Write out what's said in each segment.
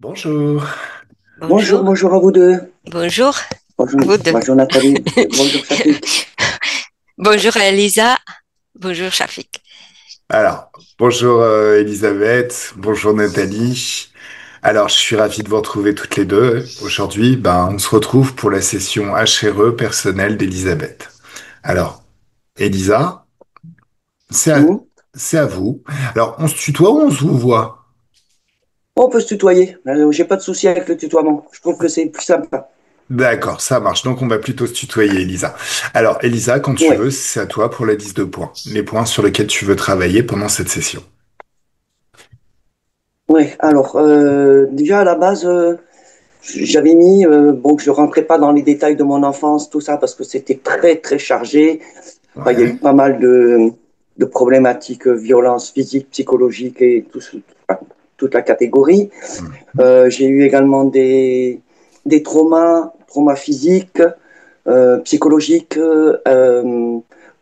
Bonjour. Bonjour, Bonjour, bonjour à vous deux. bonjour, Bonjour, vous deux. bonjour Nathalie. Bonjour Shafik. Bonjour Elisa, bonjour Shafik. Alors, bonjour Elisabeth, bonjour Nathalie. Alors, je suis ravi de vous retrouver toutes les deux. Aujourd'hui, on se retrouve pour la session HRE personnelle d'Elisabeth. Alors, Elisa, c'est à, Hmm. c'est à vous. Alors, on se tutoie ou on se vous voit? On peut se tutoyer. J'ai pas de souci avec le tutoiement. Je trouve que c'est plus sympa. D'accord, ça marche. Donc, on va plutôt se tutoyer, Elisa. Alors, Elisa, quand tu Ouais, veux, c'est à toi pour la liste de points. Les points sur lesquels tu veux travailler pendant cette session. ouais. Alors, déjà à la base, j'avais mis, bon, que je rentrais pas dans les détails de mon enfance, tout ça, parce que c'était très, très chargé. Enfin, il y a eu Ouais. pas mal de problématiques, violences physiques, psychologiques et enfin, toute la catégorie. Mhm. J'ai eu également des traumas physiques, psychologiques,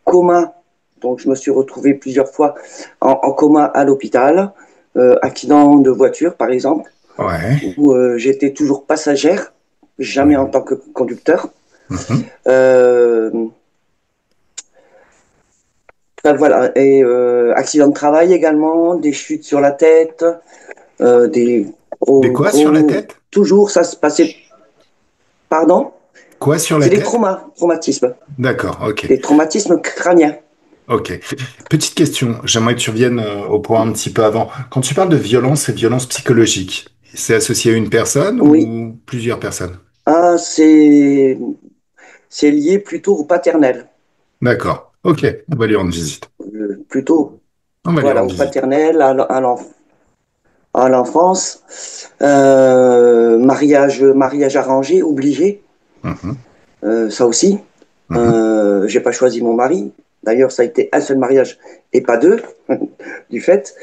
coma. Donc, je me suis retrouvé plusieurs fois en coma à l'hôpital, accident de voiture, par exemple, Ouais. où j'étais toujours passagère, jamais en Ouais. tant que conducteur. Mhm. Euh, ben voilà, et accident de travail également, des chutes sur la tête, des Des quoi sur la tête? toujours ça se passait. Pardon? Quoi sur la C'est des tête? traumatismes, D'accord, ok. des traumatismes crâniens. Ok. Petite question, j'aimerais que tu reviennes au point un petit peu avant. Quand tu parles de violence et violence psychologique, c'est associé à une personne Oui, ou plusieurs personnes? ah, c'est lié plutôt au paternel, D'accord, ok, on va lui rendre visite. plutôt On va lui voilà rendre au visite. paternel, à l'enfance, mariage arrangé, obligé, Mhm, ça aussi. mhm, J'ai pas choisi mon mari. D'ailleurs, ça a été un seul mariage et pas deux, du fait.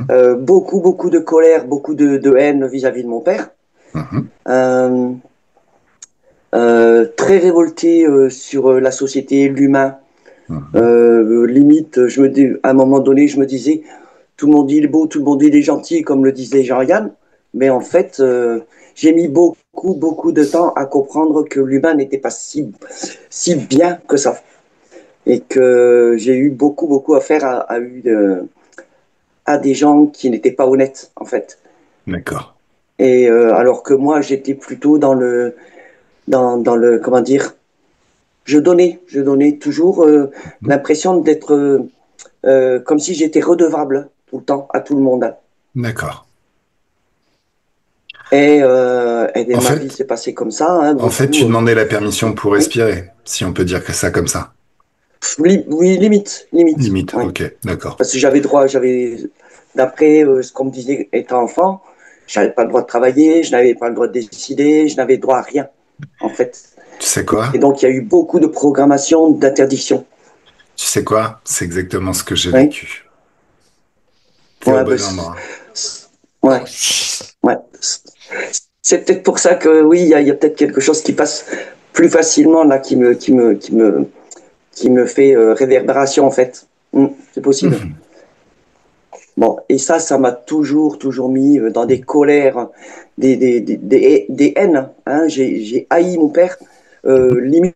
mhm, Beaucoup de colère, beaucoup de haine vis-à-vis de mon père. mhm, Euh, Très révolté sur la société, l'humain. mhm. Limite, à un moment donné, je me disais, tout le monde dit il est beau, tout le monde dit il est gentil, comme le disait Jean-Yann. Mais en fait, j'ai mis beaucoup de temps à comprendre que l'humain n'était pas si bien que ça. Et que j'ai eu beaucoup affaire à des gens qui n'étaient pas honnêtes, en fait. D'accord. Et alors que moi, j'étais plutôt dans le, comment dire, je donnais toujours Mhm. l'impression d'être comme si j'étais redevable tout le temps à tout le monde. D'accord. Et En ma vie fait, s'est passée comme ça, hein, en fait, beaucoup. tu demandais la permission pour Oui, respirer, si on peut dire que ça comme ça. oui, limite, Limite, oui. ok, d'accord. Parce que d'après ce qu'on me disait étant enfant, j'avais pas le droit de travailler, je n'avais pas le droit de décider, je n'avais droit à rien, en fait. Tu sais Et quoi? donc, il y a eu beaucoup de programmation, d'interdiction. Tu sais quoi? C'est exactement ce que j'ai Oui. vécu. T'es au Ouais, bah, bon endroit. Moi ouais, aussi. ouais. C'est peut-être pour ça que oui, il y a peut-être quelque chose qui passe plus facilement là, qui me fait réverbération en fait. C'est possible. Mhm. Bon, et ça m'a toujours mis dans des colères, des haines. Hein. J'ai haï mon père, limite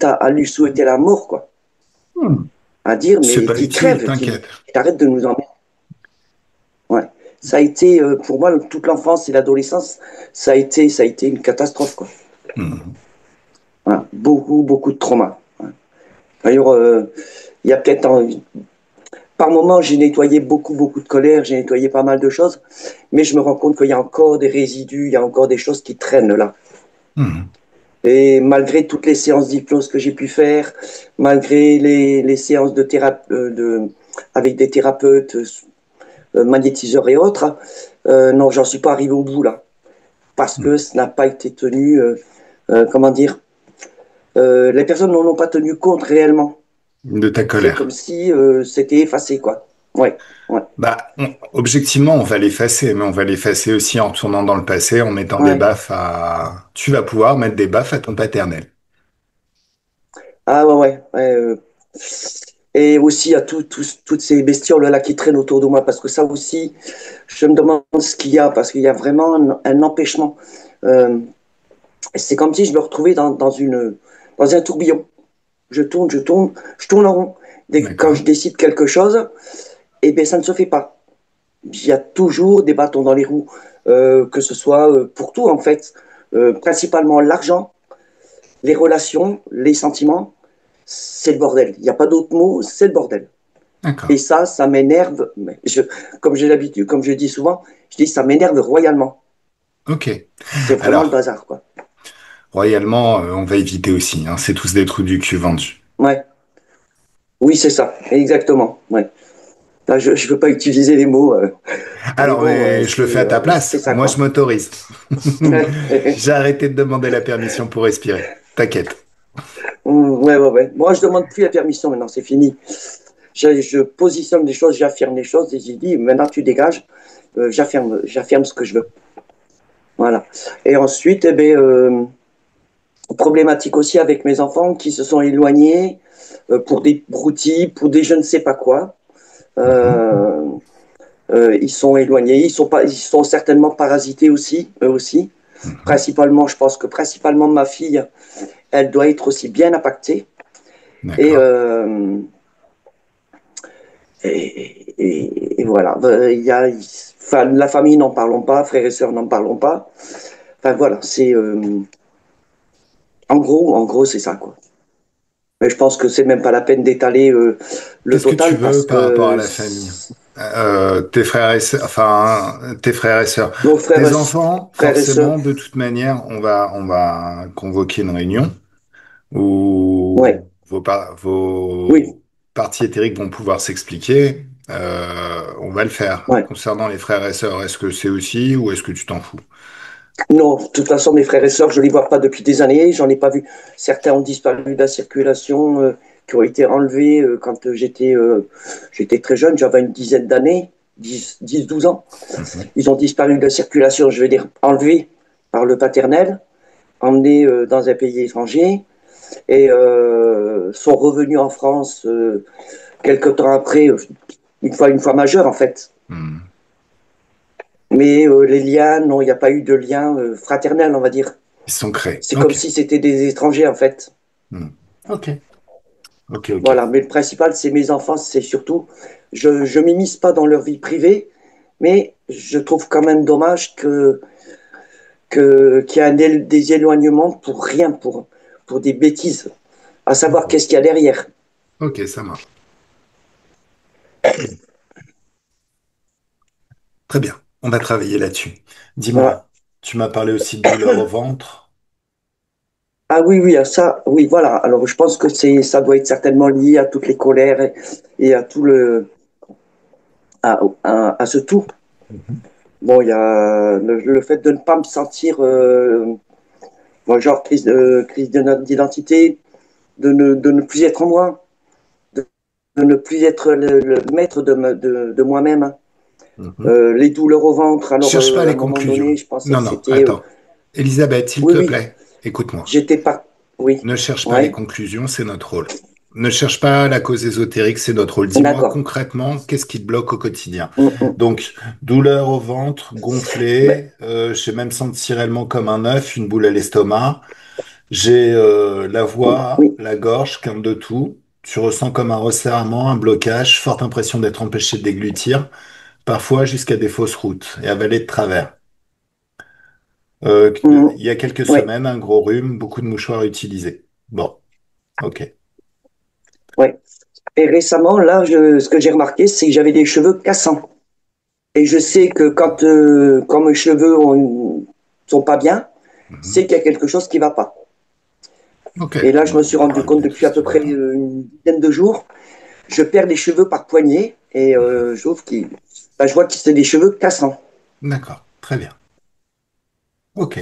à lui souhaiter la mort, quoi. Mhm. À dire, C'est mais pas qu'il utile, crève, t'inquiète. qu'il arrête de nous emmerder. Ouais. Ça a été, pour moi, toute l'enfance et l'adolescence, ça a été une catastrophe, quoi. Mhm. Voilà. Beaucoup de traumas. D'ailleurs, il y a peut-être, par moment, j'ai nettoyé beaucoup de colère, j'ai nettoyé pas mal de choses, mais je me rends compte qu'il y a encore des résidus, il y a encore des choses qui traînent là. Mhm. Et malgré toutes les séances d'hypnose que j'ai pu faire, malgré les séances avec des thérapeutes, magnétiseurs et autres, non, j'en suis pas arrivé au bout là. Parce que Mhm. ça n'a pas été tenu, comment dire, les personnes n'en ont pas tenu compte réellement. De ta C'est comme colère. si c'était effacé, quoi. Ouais, ouais, Objectivement, on va l'effacer, mais on va l'effacer aussi en retournant dans le passé, en mettant des ouais. baffes à... Tu vas pouvoir mettre des baffes à ton paternel. Ah ouais. Et aussi à toutes ces bestioles-là qui traînent autour de moi, parce que ça aussi, je me demande ce qu'il y a, parce qu'il y a vraiment un empêchement. Euh, c'est comme si je me retrouvais dans un tourbillon. Je tourne en rond. Quand je D'accord. décide quelque chose, eh bien, ça ne se fait pas. Il y a toujours des bâtons dans les roues, que ce soit pour tout, en fait. Principalement l'argent, les relations, les sentiments, c'est le bordel. Il n'y a pas d'autre mot, c'est le bordel. Et D'accord. ça m'énerve. Comme j'ai l'habitude, comme je dis souvent, je dis ça m'énerve royalement. Ok. C'est vraiment le Alors, bazar, quoi. royalement, on va éviter aussi, hein. C'est tous des trous du cul vendus. Ouais. Oui, c'est ça, exactement. Ouais. Là, je ne veux pas utiliser les mots, mais Alors, bon, mais je le fais à ta c'est place. ça, Moi, je quoi. m'autorise. J'ai arrêté de demander la permission pour respirer. T'inquiète. Ouais, ouais, ouais. Moi, je demande plus la permission maintenant, c'est fini. Je positionne des choses, j'affirme les choses et j'ai dit, maintenant tu dégages, j'affirme ce que je veux. Voilà. Et ensuite, eh ben, problématique aussi avec mes enfants qui se sont éloignés pour des broutilles, pour des je ne sais pas quoi. Mhm. Euh, ils sont éloignés, ils sont certainement parasités aussi, eux aussi. Mhm. Principalement, je pense que principalement ma fille, elle doit être aussi bien impactée. Et, D'accord. euh, et voilà, enfin, la famille, n'en parlons pas, frères et sœurs, n'en parlons pas. Enfin voilà, en gros, c'est ça quoi. Mais je pense que c'est même pas la peine d'étaler le Qu'est-ce que tu total veux parce par rapport à que la famille? Tes frères et sœurs, enfin, tes frères et sœurs. nos Tes enfants, frères et sœurs, forcément, de toute manière, on va convoquer une réunion ouais, où oui, vos parties éthériques vont pouvoir s'expliquer. On va le faire. ouais. Concernant les frères et sœurs, est-ce que c'est aussi ou est-ce que tu t'en fous? Non, de toute façon, mes frères et sœurs, je les vois pas depuis des années. J'en ai pas vu. Certains ont disparu de la circulation, qui ont été enlevés quand j'étais très jeune. J'avais une dizaine d'années, 12 ans. Mhm. Ils ont disparu de la circulation, je veux dire enlevés par le paternel, emmenés dans un pays étranger et sont revenus en France quelque temps après, une fois majeur en fait. Mhm. Mais les liens, non, il n'y a pas eu de lien fraternel, on va dire. Ils sont créés. C'est comme Ok. si c'était des étrangers, en fait. Mhm. Ok. Ok. Ok. Voilà, mais le principal, c'est mes enfants, c'est surtout, je m'immisce pas dans leur vie privée, mais je trouve quand même dommage qu'il y a des éloignements pour rien, pour des bêtises, à savoir Mhm. qu'est-ce qu'il y a derrière. Ok, ça marche. Très bien, on va travailler là-dessus. Voilà. Dis-moi, tu m'as parlé aussi de douleur au ventre. Ah oui, oui, ça, oui, voilà. Alors, je pense que ça doit être certainement lié à toutes les colères et à tout à ce tout. Mhm. Bon, il y a le fait de ne pas me sentir, bon, genre crise d'identité, de ne plus être moi, de ne plus être le maître de moi-même, hein. Mhm. Les douleurs au ventre. Alors, Cherche pas à un les moment conclusions. donné, je pensais Non, que non, c'était, attends. Elisabeth, s'il oui, te oui, plaît, écoute-moi. j'étais pas, oui, Ne cherche pas les ouais, conclusions, c'est notre rôle. Ne cherche pas la cause ésotérique, c'est notre rôle. Dis-moi d'accord. concrètement, qu'est-ce qui te bloque au quotidien? Mm, mm. Donc, douleur au ventre, Ben, gonflé, j'ai même senti réellement comme un œuf, une boule à l'estomac. J'ai la voix, oui, la gorge, comme de tout. Tu ressens comme un resserrement, un blocage, forte impression d'être empêché de déglutir, parfois jusqu'à des fausses routes et avaler de travers. mm, Il y a quelques ouais, semaines, un gros rhume, beaucoup de mouchoirs utilisés. Bon, ok. ouais. Et récemment, là, ce que j'ai remarqué, c'est que j'avais des cheveux cassants. Et je sais que quand mes cheveux sont pas bien, c'est Mhm. qu'il y a quelque chose qui va pas. Ok, Et là, je bon, me on suis verra rendu compte bien tout depuis à ce qui peu va près pas. une dizaine de jours, je perds les cheveux par poignée et je trouve ben, je vois que c'est des cheveux cassants. D'accord, très bien. Ok,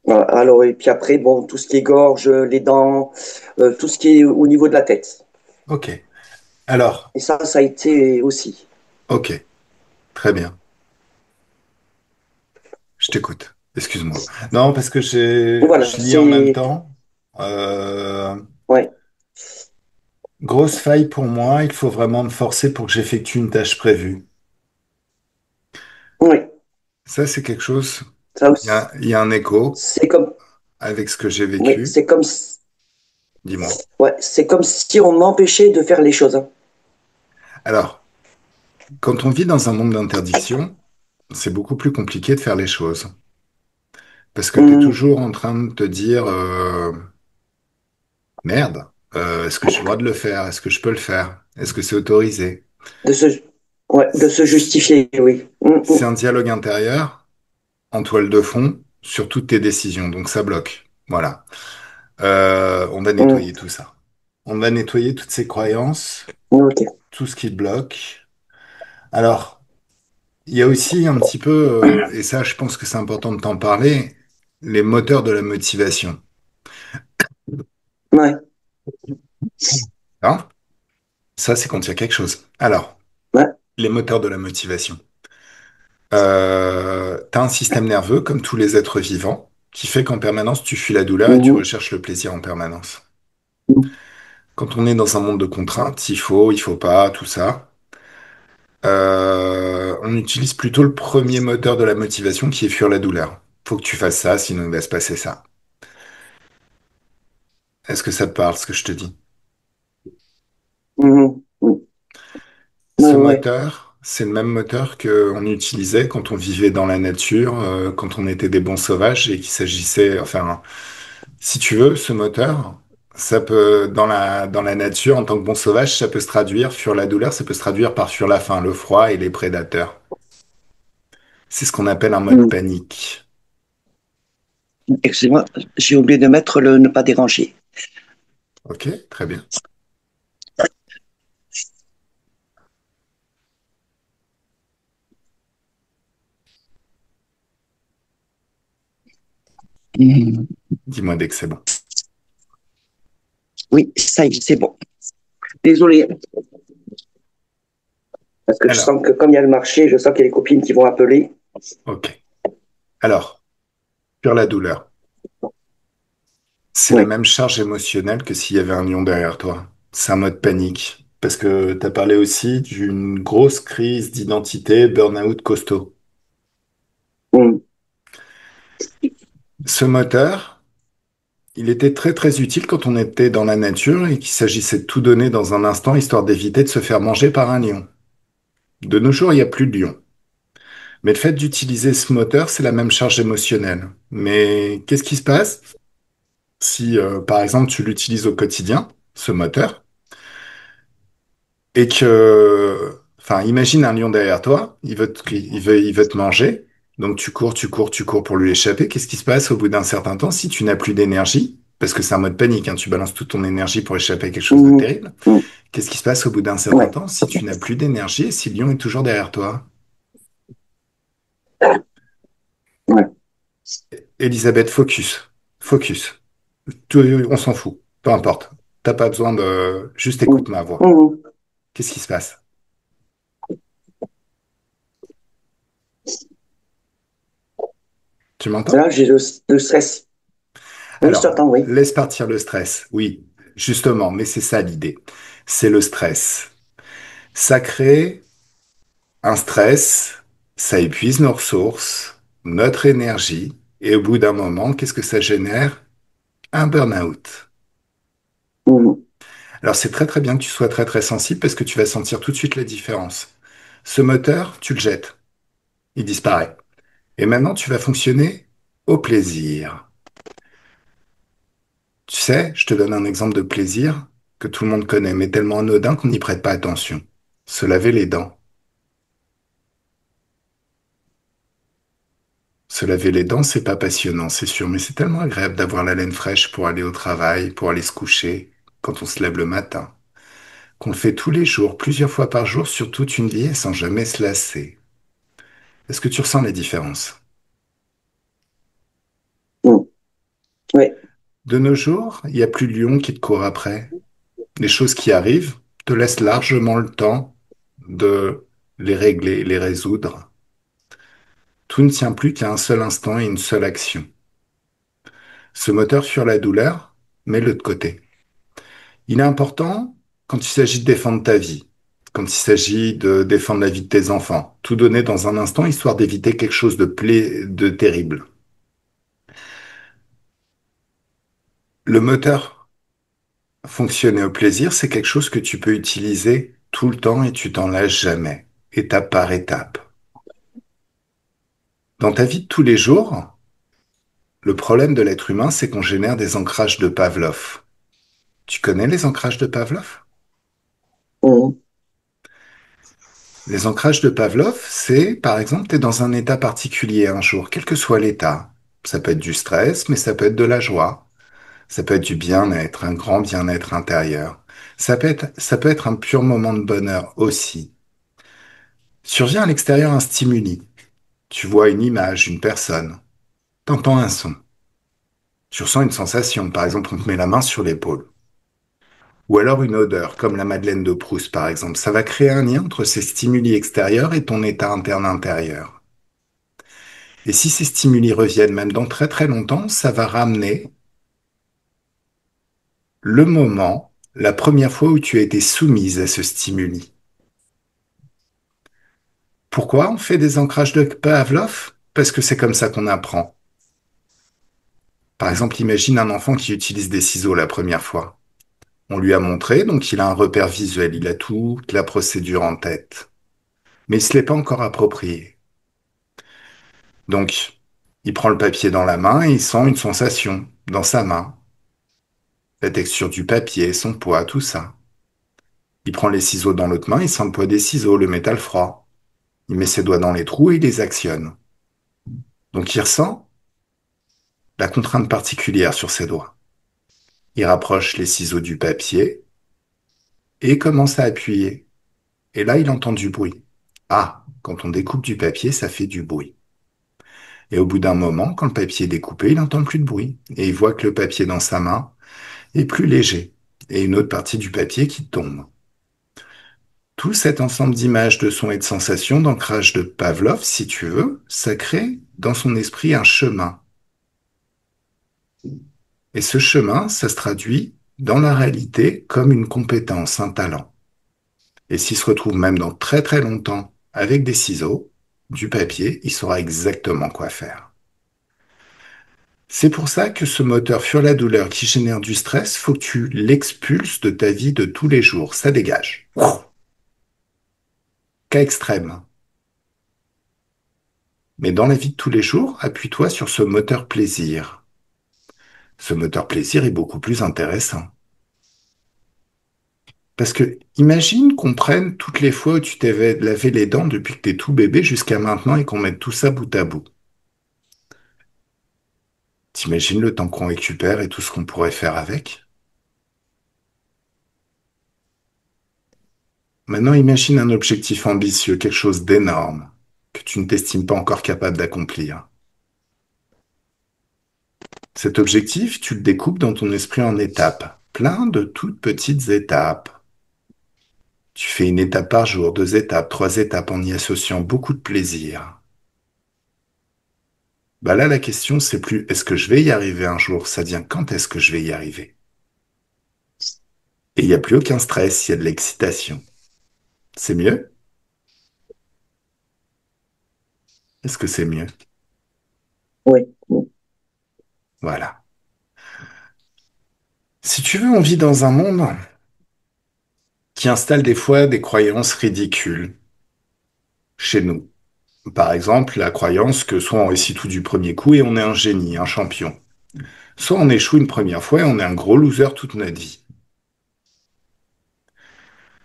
Voilà. Alors, et puis après, bon, tout ce qui est gorge, les dents, tout ce qui est au niveau de la tête. ok. Alors, Et ça a été aussi. ok, très bien. Je t'écoute. Excuse-moi. Non, parce que Voilà, je lis en même c'est. temps. Euh, Ouais. Grosse faille pour moi, il faut vraiment me forcer pour que j'effectue une tâche prévue. Oui, Ça, c'est quelque chose, ça il y a, aussi. il y a un écho C'est comme, avec ce que j'ai oui, vécu. c'est comme, Dis-moi. ouais, c'est comme si on m'empêchait de faire les choses, hein. Alors, quand on vit dans un monde d'interdiction, c'est beaucoup plus compliqué de faire les choses. Parce que tu es Mhm. toujours en train de te dire, merde, est-ce que j'ai le droit de le faire? Est-ce que je peux le faire? Est-ce que c'est autorisé? De se, ouais, de se justifier, oui. C'est Mhm. un dialogue intérieur en toile de fond sur toutes tes décisions, donc ça bloque. Voilà. On va nettoyer Mhm. tout ça. On va nettoyer toutes ces croyances, Ok. tout ce qui te bloque. Alors, il y a aussi un petit peu, et ça, je pense que c'est important de t'en parler, les moteurs de la motivation. Ouais, Hein. Ça, c'est quand il y a quelque chose. Alors, ouais. les moteurs de la motivation. T'as un système nerveux, comme tous les êtres vivants, qui fait qu'en permanence, tu fuis la douleur et tu Mhm. recherches le plaisir en permanence. Quand on est dans un monde de contraintes, il faut pas, tout ça, on utilise plutôt le premier moteur de la motivation qui est fuir la douleur. Faut que tu fasses ça, sinon il va se passer ça. Est-ce que ça te parle, ce que je te dis? Mhm. Mhm. Ouais, Ce ouais. moteur, c'est le même moteur qu'on utilisait quand on vivait dans la nature, quand on était des bons sauvages et qu'il s'agissait, enfin, si tu veux, ce moteur, ça peut, dans la nature, en tant que bon sauvage, ça peut se traduire, fuir la douleur, ça peut se traduire par fuir la faim, le froid et les prédateurs. C'est ce qu'on appelle un mode Mhm. panique. Excusez-moi, j'ai oublié de mettre le ne pas déranger. Ok, très bien. Mhm. Dis-moi dès que c'est bon. Oui, ça y est, c'est bon. Désolé, parce que je Alors, sens que comme il y a le marché, je sens qu'il y a les copines qui vont appeler. ok. Alors, fuir la douleur. C'est la Oui. même charge émotionnelle que s'il y avait un lion derrière toi. C'est un mode panique. Parce que tu as parlé aussi d'une grosse crise d'identité, burn-out costaud. Mhm. Ce moteur, il était très très utile quand on était dans la nature et qu'il s'agissait de tout donner dans un instant histoire d'éviter de se faire manger par un lion. De nos jours, il n'y a plus de lion. Mais le fait d'utiliser ce moteur, c'est la même charge émotionnelle. Mais qu'est-ce qui se passe si, par exemple, tu l'utilises au quotidien, ce moteur, et que, enfin, imagine un lion derrière toi, il veut te manger, donc tu cours pour lui échapper. Qu'est-ce qui se passe au bout d'un certain temps si tu n'as plus d'énergie? Parce que c'est un mode panique, hein, tu balances toute ton énergie pour échapper à quelque chose de Mhm. terrible. Mhm. Qu'est-ce qui se passe au bout d'un certain Ouais, temps si tu n'as plus d'énergie et si le lion est toujours derrière toi? ouais. Elisabeth, focus. Focus. On s'en fout. Peu importe. T'as pas besoin de... Juste Mhm. écoute ma voix. Mhm. Qu'est-ce qui se passe? Tu m'entends? Là, j'ai le stress. Oui, je Alors, t'entends, oui. laisse partir le stress. Oui, justement, mais c'est ça l'idée. C'est le stress. Ça crée un stress, ça épuise nos ressources, notre énergie, et au bout d'un moment, qu'est-ce que ça génère? Un burn-out. Mhm. Alors, c'est très très bien que tu sois très très sensible parce que tu vas sentir tout de suite la différence. Ce moteur, tu le jettes, il disparaît. Et maintenant, tu vas fonctionner au plaisir. Tu sais, je te donne un exemple de plaisir que tout le monde connaît, mais tellement anodin qu'on n'y prête pas attention. Se laver les dents. Se laver les dents, c'est pas passionnant, c'est sûr, mais c'est tellement agréable d'avoir la laine fraîche pour aller au travail, pour aller se coucher, quand on se lève le matin, qu'on le fait tous les jours, plusieurs fois par jour, sur toute une vie et sans jamais se lasser. Est-ce que tu ressens les différences? Mhm. Oui. De nos jours, il n'y a plus de lion qui te court après. Les choses qui arrivent te laissent largement le temps de les régler, les résoudre. Tout ne tient plus qu'à un seul instant et une seule action. Ce moteur sur la douleur, mets-le de côté. Il est important, quand il s'agit de défendre ta vie, quand il s'agit de défendre la vie de tes enfants, tout donner dans un instant histoire d'éviter quelque chose de terrible. Le moteur fonctionner au plaisir, c'est quelque chose que tu peux utiliser tout le temps et tu t'en lasses jamais, étape par étape. Dans ta vie de tous les jours, le problème de l'être humain, c'est qu'on génère des ancrages de Pavlov. Tu connais les ancrages de Pavlov? Mhm. Les ancrages de Pavlov, c'est, par exemple, tu es dans un état particulier un jour, quel que soit l'état. Ça peut être du stress, mais ça peut être de la joie. Ça peut être du bien-être, un grand bien-être intérieur. Ça peut être un pur moment de bonheur aussi. Survient à l'extérieur un stimuli. Tu vois une image, une personne. T'entends un son. Tu ressens une sensation. Par exemple, on te met la main sur l'épaule. Ou alors une odeur, comme la Madeleine de Proust, par exemple. Ça va créer un lien entre ces stimuli extérieurs et ton état interne intérieur. Et si ces stimuli reviennent même dans très très longtemps, ça va ramener le moment, la première fois où tu as été soumise à ce stimuli. Pourquoi on fait des ancrages de Pavlov? Parce que c'est comme ça qu'on apprend. Par exemple, imagine un enfant qui utilise des ciseaux la première fois. On lui a montré, donc il a un repère visuel, il a toute la procédure en tête. Mais il ne se l'est pas encore approprié. Donc, il prend le papier dans la main et il sent une sensation dans sa main. La texture du papier, son poids, tout ça. Il prend les ciseaux dans l'autre main, il sent le poids des ciseaux, le métal froid. Il met ses doigts dans les trous et il les actionne. Donc il ressent la contrainte particulière sur ses doigts. Il rapproche les ciseaux du papier et commence à appuyer. Et là, il entend du bruit. Ah, quand on découpe du papier, ça fait du bruit. Et au bout d'un moment, quand le papier est découpé, il n'entend plus de bruit. Et il voit que le papier dans sa main est plus léger. Et une autre partie du papier qui tombe. Tout cet ensemble d'images, de sons et de sensations, d'ancrage de Pavlov, si tu veux, ça crée dans son esprit un chemin. Et ce chemin, ça se traduit dans la réalité comme une compétence, un talent. Et s'il se retrouve même dans très très longtemps avec des ciseaux, du papier, il saura exactement quoi faire. C'est pour ça que ce moteur fuir la douleur qui génère du stress, faut que tu l'expulses de ta vie de tous les jours. Ça dégage. Cas extrême. Mais dans la vie de tous les jours, appuie-toi sur ce moteur plaisir. Ce moteur plaisir est beaucoup plus intéressant. Parce que imagine qu'on prenne toutes les fois où tu t'es lavé les dents depuis que t'es tout bébé jusqu'à maintenant et qu'on mette tout ça bout à bout. T'imagines le temps qu'on récupère et tout ce qu'on pourrait faire avec? Maintenant, imagine un objectif ambitieux, quelque chose d'énorme, que tu ne t'estimes pas encore capable d'accomplir. Cet objectif, tu le découpes dans ton esprit en étapes, plein de toutes petites étapes. Tu fais une étape par jour, deux étapes, trois étapes en y associant beaucoup de plaisir. Bah là, la question, c'est plus est-ce que je vais y arriver un jour? Ça devient quand est-ce que je vais y arriver? Et il n'y a plus aucun stress, il y a de l'excitation. C'est mieux? Est-ce que c'est mieux? Oui, oui, Voilà. Si tu veux, on vit dans un monde qui installe des fois des croyances ridicules chez nous. Par exemple, la croyance que soit on réussit tout du premier coup et on est un génie, un champion. Soit on échoue une première fois et on est un gros loser toute notre vie.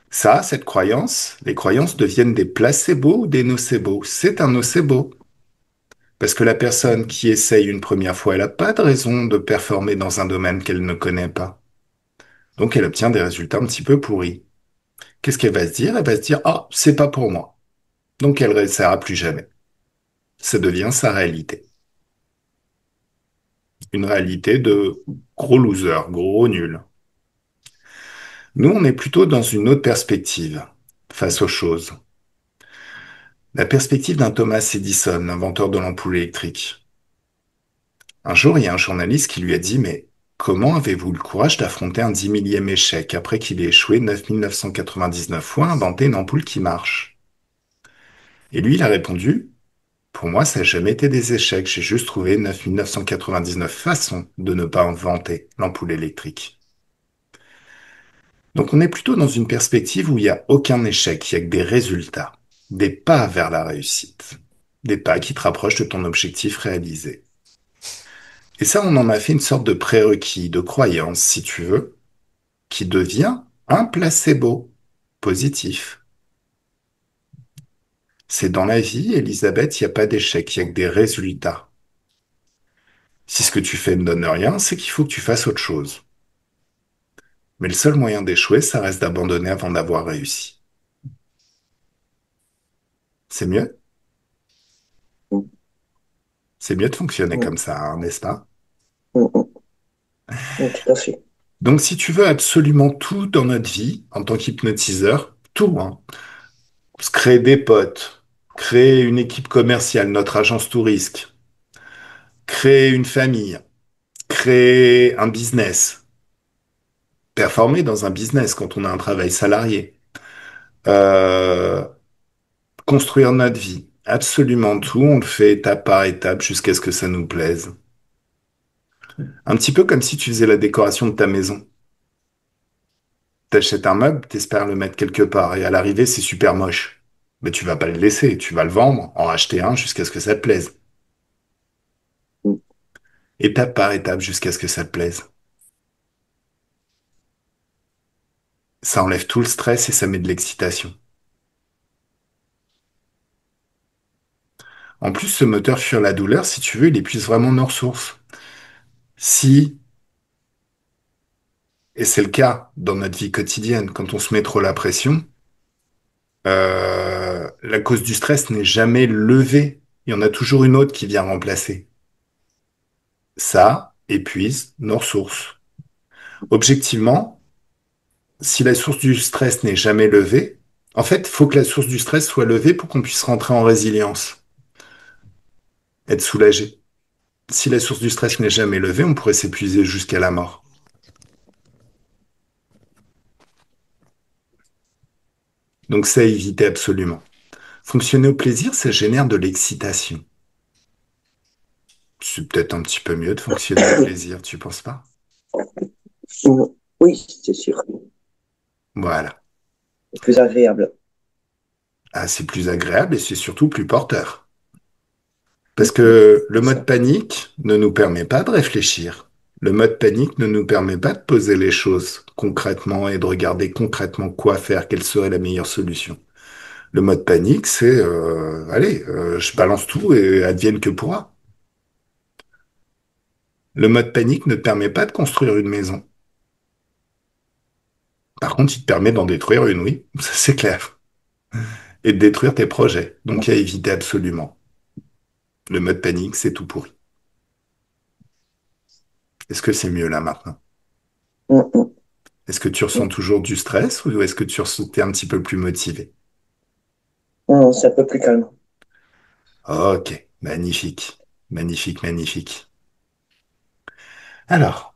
Ça, cette croyance, les croyances deviennent des placebos ou des nocebos. C'est un nocebo. Parce que la personne qui essaye une première fois, elle n'a pas de raison de performer dans un domaine qu'elle ne connaît pas. Donc elle obtient des résultats un petit peu pourris. Qu'est-ce qu'elle va se dire? Elle va se dire, ah, c'est pas pour moi. Donc elle ne réessayera plus jamais. Ça devient sa réalité. Une réalité de gros loser, gros nul. Nous, on est plutôt dans une autre perspective face aux choses. La perspective d'un Thomas Edison, l'inventeur de l'ampoule électrique. Un jour, il y a un journaliste qui lui a dit, mais Comment avez-vous le courage d'affronter un 10 000e échec après qu'il ait échoué 9 999 fois à inventer une ampoule qui marche? Et lui, il a répondu, pour moi, ça n'a jamais été des échecs, j'ai juste trouvé 9 999 façons de ne pas inventer l'ampoule électrique. Donc on est plutôt dans une perspective où il n'y a aucun échec, il n'y a que des résultats, des pas vers la réussite, des pas qui te rapprochent de ton objectif réalisé. Et ça, on en a fait une sorte de prérequis, de croyance, si tu veux, qui devient un placebo positif. C'est dans la vie, Elisabeth, il n'y a pas d'échec, il n'y a que des résultats. Si ce que tu fais ne donne rien, c'est qu'il faut que tu fasses autre chose. Mais le seul moyen d'échouer, ça reste d'abandonner avant d'avoir réussi. C'est mieux? Mm, C'est mieux de fonctionner mm, comme ça, hein, n'est-ce pas? mm, mm. Tout à fait. Donc, si tu veux absolument tout dans notre vie, en tant qu'hypnotiseur, tout, hein, se créer des potes, créer une équipe commerciale, notre agence Tourisque, créer une famille, créer un business, performer dans un business quand on a un travail salarié, euh, construire notre vie, absolument tout, on le fait étape par étape jusqu'à ce que ça nous plaise. Un petit peu comme si tu faisais la décoration de ta maison. T'achètes un meuble, t'espères le mettre quelque part, et à l'arrivée, c'est super moche. Mais tu vas pas le laisser, tu vas le vendre, en racheter un jusqu'à ce que ça te plaise. Mm, Étape par étape jusqu'à ce que ça te plaise. Ça enlève tout le stress et ça met de l'excitation. En plus, ce moteur fuir la douleur, si tu veux, il épuise vraiment nos ressources. Si, et c'est le cas dans notre vie quotidienne, quand on se met trop la pression, la cause du stress n'est jamais levée. Il y en a toujours une autre qui vient remplacer. Ça épuise nos ressources. Objectivement, si la source du stress n'est jamais levée, en fait, il faut que la source du stress soit levée pour qu'on puisse rentrer en résilience, être soulagé. Si la source du stress n'est jamais levée, on pourrait s'épuiser jusqu'à la mort. Donc ça, éviter absolument. Fonctionner au plaisir, ça génère de l'excitation. C'est peut-être un petit peu mieux de fonctionner au plaisir, tu penses pas? Mm. Oui, c'est sûr. Voilà. C'est plus agréable. Ah, c'est plus agréable et c'est surtout plus porteur. Parce Mhm. que le C'est mode ça. panique ne nous permet pas de réfléchir. Le mode panique ne nous permet pas de poser les choses concrètement et de regarder concrètement quoi faire, quelle serait la meilleure solution. Le mode panique, c'est allez, je balance tout et advienne que pourra. Le mode panique ne te permet pas de construire une maison. Par contre, il te permet d'en détruire une, oui, ça c'est clair. Et de détruire tes projets. Donc à éviter absolument. Le mode panique, c'est tout pourri. Est-ce que c'est mieux là maintenant? Mm, mm, Est-ce que tu ressens mm. toujours du stress ou est-ce que tu es un petit peu plus motivé? C'est un peu plus calme. Ok, magnifique, magnifique, magnifique. Alors,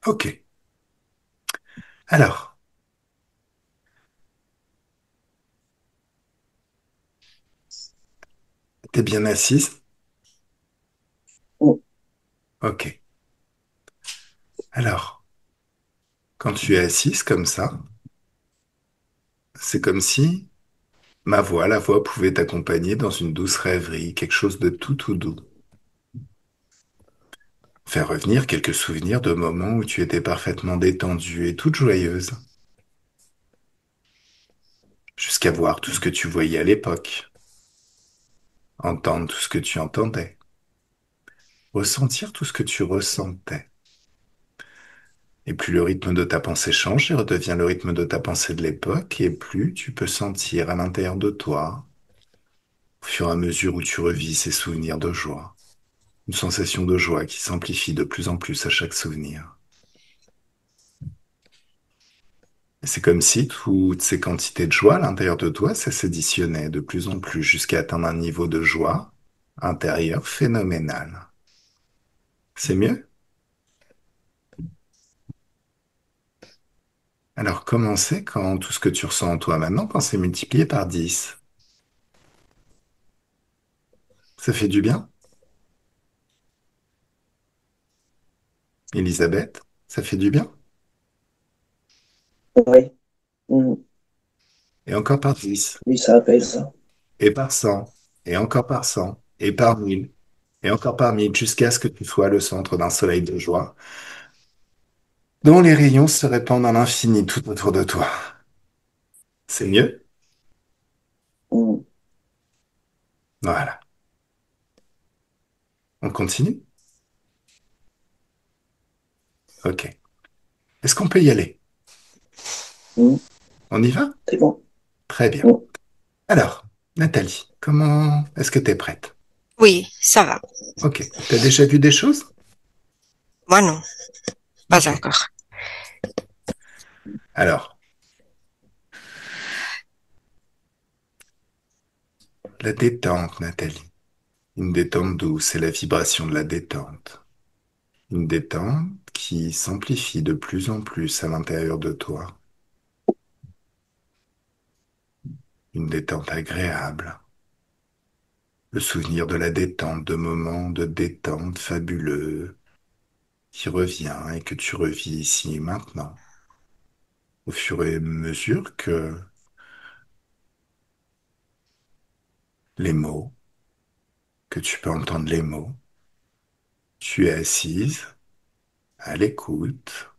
ok. Alors, t'es bien assise? Mm, Ok. Alors, quand tu es assise comme ça, c'est comme si ma voix, la voix pouvait t'accompagner dans une douce rêverie, quelque chose de tout tout doux. Faire revenir quelques souvenirs de moments où tu étais parfaitement détendue et toute joyeuse, jusqu'à voir tout ce que tu voyais à l'époque, entendre tout ce que tu entendais, ressentir tout ce que tu ressentais. Et plus le rythme de ta pensée change et redevient le rythme de ta pensée de l'époque, et plus tu peux sentir à l'intérieur de toi, au fur et à mesure où tu revis ces souvenirs de joie, une sensation de joie qui s'amplifie de plus en plus à chaque souvenir. Et C'est comme si toutes ces quantités de joie à l'intérieur de toi, ça s'additionnait de plus en plus jusqu'à atteindre un niveau de joie intérieure phénoménal. C'est mieux? Alors comment c'est quand tout ce que tu ressens en toi maintenant, quand c'est multiplié par 10? Ça fait du bien? Elisabeth, ça fait du bien? Oui. Mm. Et encore par 10, Oui, ça apaise. et par 100, et encore par 100, et par 1000, et encore par 1000, jusqu'à ce que tu sois le centre d'un soleil de joie, dont les rayons se répandent à l'infini tout autour de toi. C'est mieux? Mm. Voilà. On continue? Ok. Est-ce qu'on peut y aller? Mm. On y va? C'est bon. Très bien. Mm. Alors, Nathalie, comment est-ce que tu es prête? Oui, ça va. Ok. T'as déjà vu des choses? Moi non, pas Ok. encore. Alors, la détente, Nathalie. Une détente douce, c'est la vibration de la détente. Une détente qui s'amplifie de plus en plus à l'intérieur de toi. Une détente agréable. Le souvenir de la détente, de moments de détente fabuleux qui revient et que tu revis ici et maintenant. Au fur et à mesure que les mots, que tu peux entendre les mots, tu es assise à l'écoute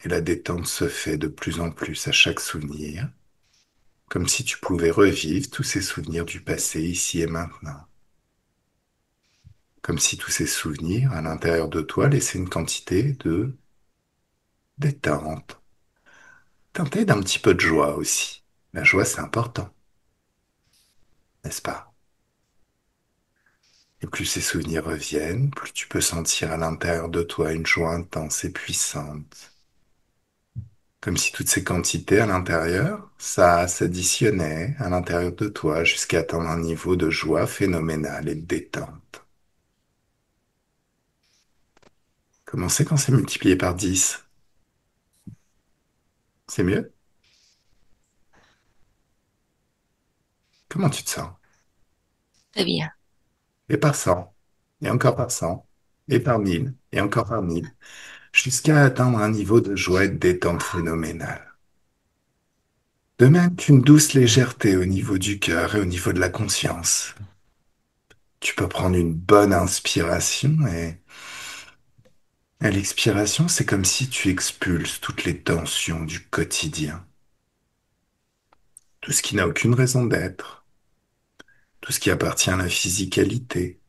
et la détente se fait de plus en plus à chaque souvenir, comme si tu pouvais revivre tous ces souvenirs du passé ici et maintenant. Comme si tous ces souvenirs à l'intérieur de toi laissaient une quantité de détente, teintée d'un petit peu de joie aussi. La joie, c'est important, n'est-ce pas? Et plus ces souvenirs reviennent, plus tu peux sentir à l'intérieur de toi une joie intense et puissante. Comme si toutes ces quantités à l'intérieur, ça s'additionnait à l'intérieur de toi jusqu'à atteindre un niveau de joie phénoménal et de détente. Comment c'est quand c'est multiplié par 10? C'est mieux? Comment tu te sens? Très bien. Et par 100, et encore par 100, et par 1000, et encore par 1000, jusqu'à atteindre un niveau de joie et de détente phénoménal. De même qu'une douce légèreté au niveau du cœur et au niveau de la conscience. Tu peux prendre une bonne inspiration et à l'expiration, c'est comme si tu expulses toutes les tensions du quotidien, tout ce qui n'a aucune raison d'être, tout ce qui appartient à la physicalité,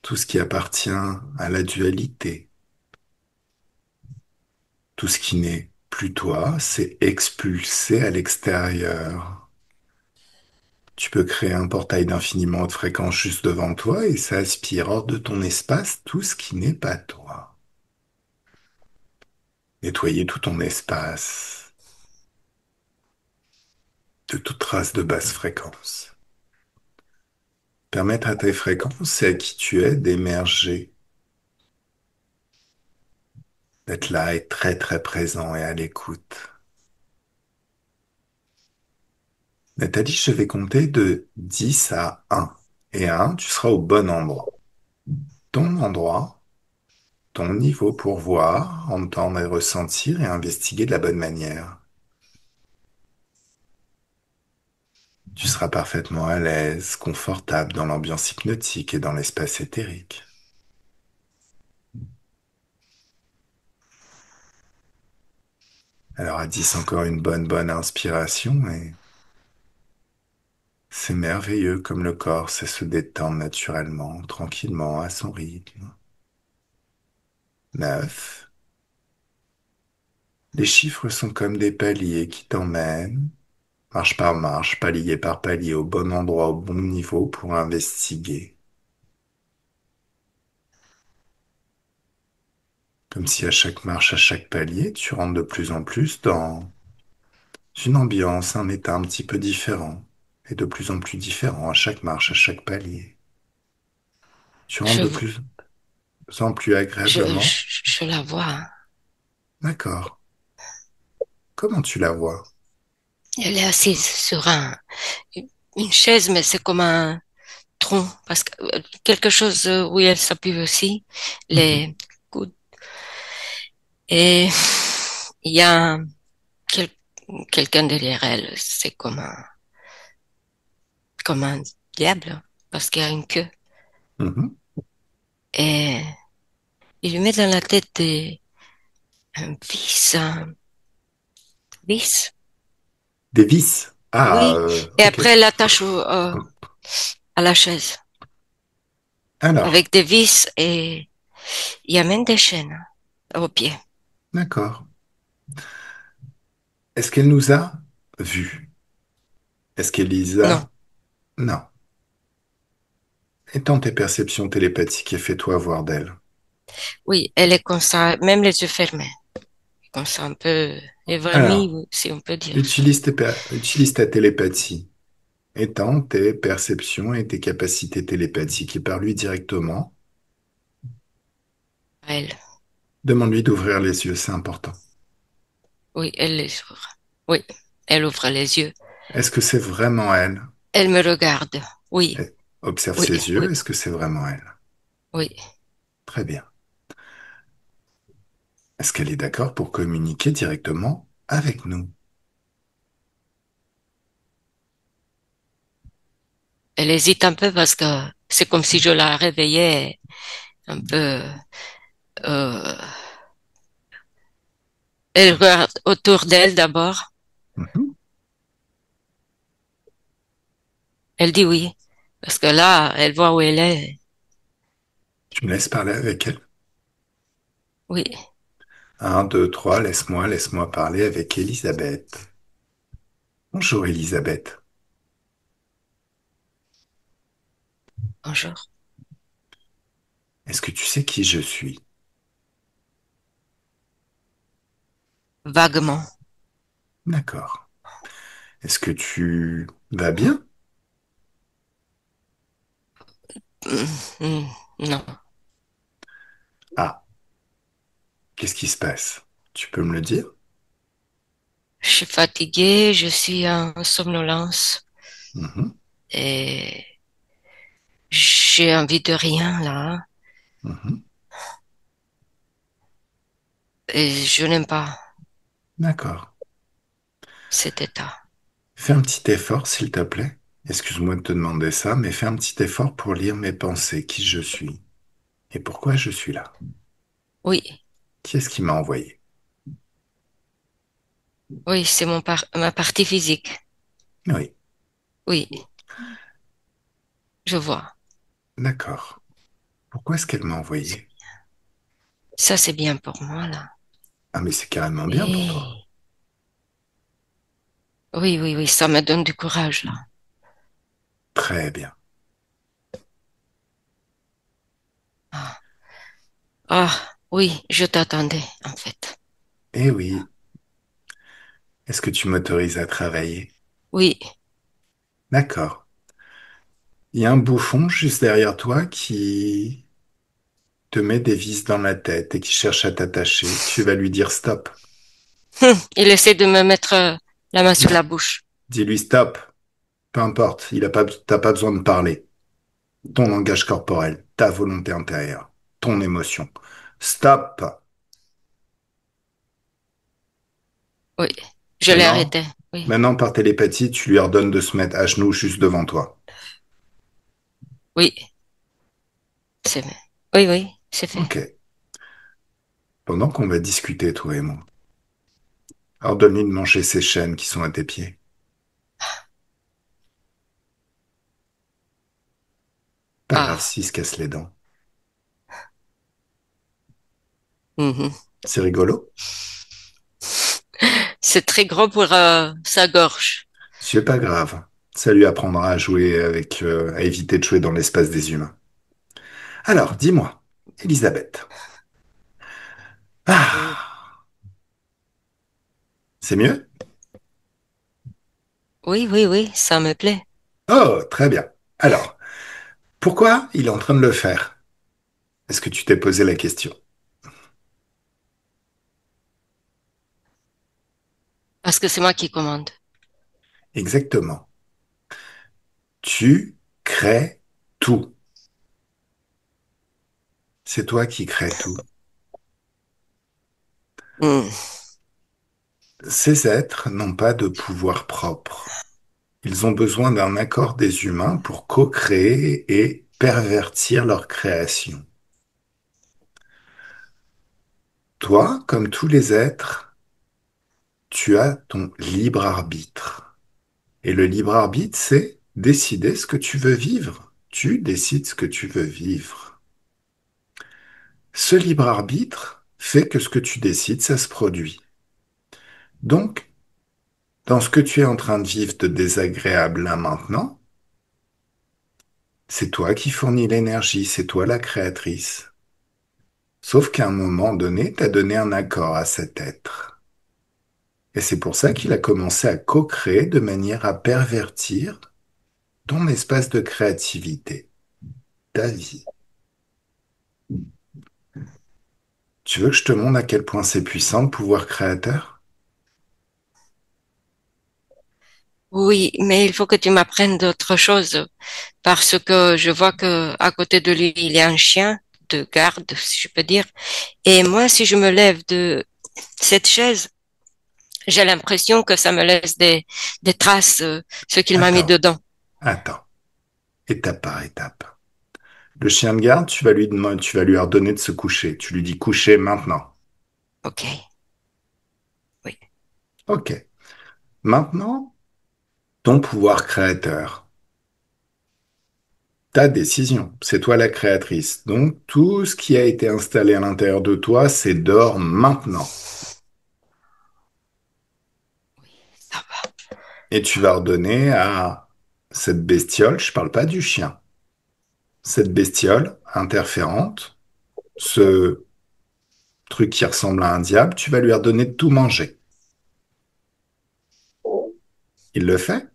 tout ce qui appartient à la dualité, tout ce qui n'est plus toi, c'est expulsé à l'extérieur. Tu peux créer un portail d'infiniment haute fréquence juste devant toi et ça aspire hors de ton espace tout ce qui n'est pas toi. Nettoyer tout ton espace de toute trace de basse fréquence. Permettre à tes fréquences et à qui tu es d'émerger, d'être là et très très présent et à l'écoute. Nathalie, je vais compter de 10 à 1. Et à 1, tu seras au bon endroit. Ton endroit, ton niveau pour voir, entendre et ressentir et investiguer de la bonne manière. Tu seras parfaitement à l'aise, confortable dans l'ambiance hypnotique et dans l'espace éthérique. Alors à 10, encore une bonne inspiration et c'est merveilleux comme le corps sait se détendre naturellement, tranquillement, à son rythme. 9. Les chiffres sont comme des paliers qui t'emmènent, marche par marche, palier par palier, au bon endroit, au bon niveau pour investiguer. Comme si à chaque marche, à chaque palier, tu rentres de plus en plus dans une ambiance, un état un petit peu différent, et de plus en plus différent à chaque marche, à chaque palier. Tu rentres Je, de vo- plus en plus agréablement. je la vois, hein. D'accord. Comment tu la vois? Elle est assise sur une chaise, mais c'est comme un tronc, parce que quelque chose où elle s'appuie aussi, Mhm, les coudes. Et il y a quel- quelqu'un derrière elle, c'est comme un diable, parce qu'il y a une queue. mhm. Et il lui met dans la tête un vis, Des vis. Ah, oui. Et ok. après, elle l'attache à la chaise Alors, avec des vis et il y a même des chaînes aux pieds. d'accord. Est-ce qu'elle nous a vus? Est-ce Non, qu'Elisa... Non. Étends tes perceptions télépathiques et fais-toi voir d'elle. oui, elle est comme ça, même les yeux fermés, comme ça un peu Alors, évanouie, si on peut dire ça. utilise ta télépathie. Étends tes perceptions et tes capacités télépathiques et parle-lui directement. Elle, Demande-lui d'ouvrir les yeux, c'est important. oui, elle les ouvre. Oui, elle ouvre les yeux. Est-ce que c'est vraiment elle? Elle me regarde. Oui, Eh, observe oui, ses oui, yeux, est-ce que c'est vraiment elle? oui. Très bien. Est-ce qu'elle est d'accord pour communiquer directement avec nous? Elle hésite un peu parce que c'est comme si je la réveillais un peu. euh, Elle regarde autour d'elle d'abord. Mhm. Elle dit oui. Parce que là, elle voit où elle est. Tu me laisses parler avec elle? Oui, Un, deux, trois, laisse-moi parler avec Elisabeth. Bonjour Elisabeth. bonjour. Est-ce que tu sais qui je suis? Vaguement. D'accord. Est-ce que tu vas bien? Non. Ah, qu'est-ce qui se passe? Tu peux me le dire? Je suis fatiguée, je suis en somnolence Mhm, et j'ai envie de rien là. mhm. Et je n'aime pas D'accord. cet état. Fais un petit effort, s'il te plaît. Excuse-moi de te demander ça, mais fais un petit effort pour lire mes pensées, qui je suis et pourquoi je suis là. Oui, Qui est-ce qui m'a envoyé? oui, c'est ma partie physique. Oui, Oui, je vois. d'accord. Pourquoi est-ce qu'elle m'a envoyé? Ça, c'est bien pour moi là. Ah, mais c'est carrément bien pour toi. Oui, oui, oui, oui, ça me donne du courage là. Très bien. Ah, ah, oui, je t'attendais en fait. Eh oui, est-ce que tu m'autorises à travailler? Oui, D'accord. Il y a un bouffon juste derrière toi qui te met des vis dans la tête et qui cherche à t'attacher. Tu vas lui dire stop. il essaie de me mettre la main sur Non, la bouche. dis-lui stop. Peu importe, t'as pas besoin de parler. Ton langage corporel, ta volonté intérieure, ton émotion. Stop. Oui, je l'ai Maintenant, arrêté. Oui, maintenant par télépathie, tu lui ordonnes de se mettre à genoux juste devant toi. oui, c'est vrai. Oui, oui, c'est fait. Ok. Pendant qu'on va discuter, toi et moi, ordonne-lui de manger ces chaînes qui sont à tes pieds. Pas grave Ah, s'il se casse les dents. mhm. C'est rigolo? C'est très gros pour sa gorge. C'est pas grave. Ça lui apprendra à jouer avec, à éviter de jouer dans l'espace des humains. Alors, dis-moi, Elisabeth, Oui, Ah, c'est mieux? oui, oui, oui, ça me plaît. Oh, très bien. Alors, pourquoi il est en train de le faire? Est-ce que tu t'es posé la question? Parce que c'est moi qui commande. Exactement. Tu crées tout. C'est toi qui crées tout. Hmm. Ces êtres n'ont pas de pouvoir propre. Ils ont besoin d'un accord des humains pour co-créer et pervertir leur création. Toi, comme tous les êtres, tu as ton libre arbitre. Et le libre arbitre, c'est décider ce que tu veux vivre. Tu décides ce que tu veux vivre. Ce libre arbitre fait que ce que tu décides, ça se produit. Donc, dans ce que tu es en train de vivre de désagréable là maintenant, c'est toi qui fournis l'énergie, c'est toi la créatrice. Sauf qu'à un moment donné, tu as donné un accord à cet être. Et c'est pour ça qu'il a commencé à co-créer de manière à pervertir ton espace de créativité, ta vie. Tu veux que je te montre à quel point c'est puissant le pouvoir créateur? Oui, mais il faut que tu m'apprennes d'autres choses parce que je vois que à côté de lui, il y a un chien de garde, si je peux dire. Et moi, si je me lève de cette chaise, j'ai l'impression que ça me laisse des traces, ce qu'il m'a mis Attends, dedans. attends, étape par étape. Le chien de garde, tu vas lui demander, tu vas lui ordonner de se coucher. Tu lui dis coucher maintenant. Ok, oui. Ok. Maintenant, ton pouvoir créateur. Ta décision. C'est toi la créatrice. Donc, tout ce qui a été installé à l'intérieur de toi, c'est d'or maintenant. Ça va. Et tu vas ordonner à cette bestiole, je parle pas du chien, cette bestiole interférente, ce truc qui ressemble à un diable, tu vas lui ordonner de tout manger. Il le fait?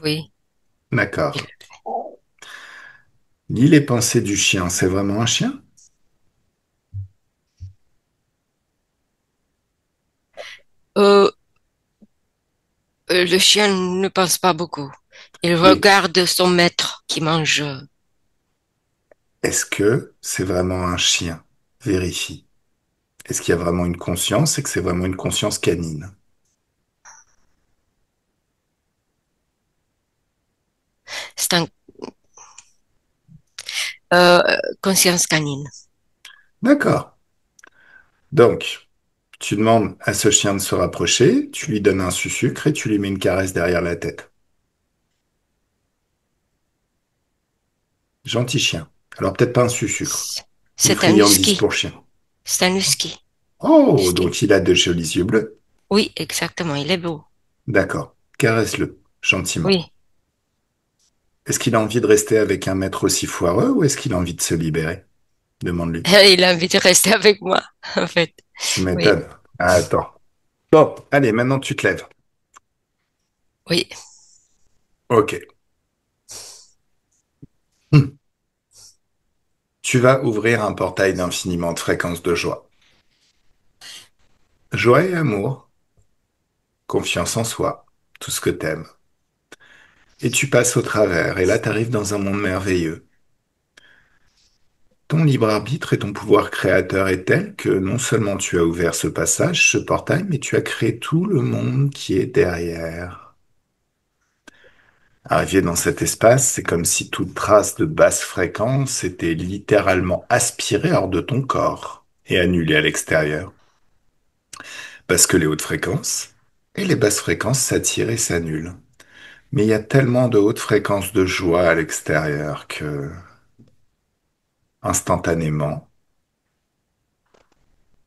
Oui. il- D'accord. Lis les pensées du chien, c'est vraiment un chien? Euh, le chien ne pense pas beaucoup. Il Oui. regarde son maître qui mange. Est-ce que c'est vraiment un chien? Vérifie. Est-ce qu'il y a vraiment une conscience et que c'est vraiment une conscience canine? C'est un euh, conscience canine. D'accord. Donc, tu demandes à ce chien de se rapprocher, tu lui donnes un sucre et tu lui mets une caresse derrière la tête. Gentil chien. Alors peut-être pas un sucre, une C'est un friandise husky. pour chien. C'est un husky. Oh, Husky. donc il a de jolis yeux bleus. Oui, exactement. Il est beau. D'accord. Caresse-le, gentiment. Oui. Est-ce qu'il a envie de rester avec un maître aussi foireux ou est-ce qu'il a envie de se libérer? Demande-lui. Il a envie de rester avec moi, en fait. Tu Oui. m'étonnes. Ah, attends. Bon, allez, maintenant tu te lèves. Oui. Ok. Hmm. Tu vas ouvrir un portail d'infiniment de fréquences de joie. Joie et amour, confiance en soi, tout ce que t'aimes. Et tu passes au travers, et là t'arrives dans un monde merveilleux. Ton libre arbitre et ton pouvoir créateur est tel que non seulement tu as ouvert ce passage, ce portail, mais tu as créé tout le monde qui est derrière. Arrivé dans cet espace, c'est comme si toute trace de basse fréquence était littéralement aspirée hors de ton corps et annulée à l'extérieur. Parce que les hautes fréquences et les basses fréquences s'attirent et s'annulent. Mais il y a tellement de hautes fréquences de joie à l'extérieur que, instantanément,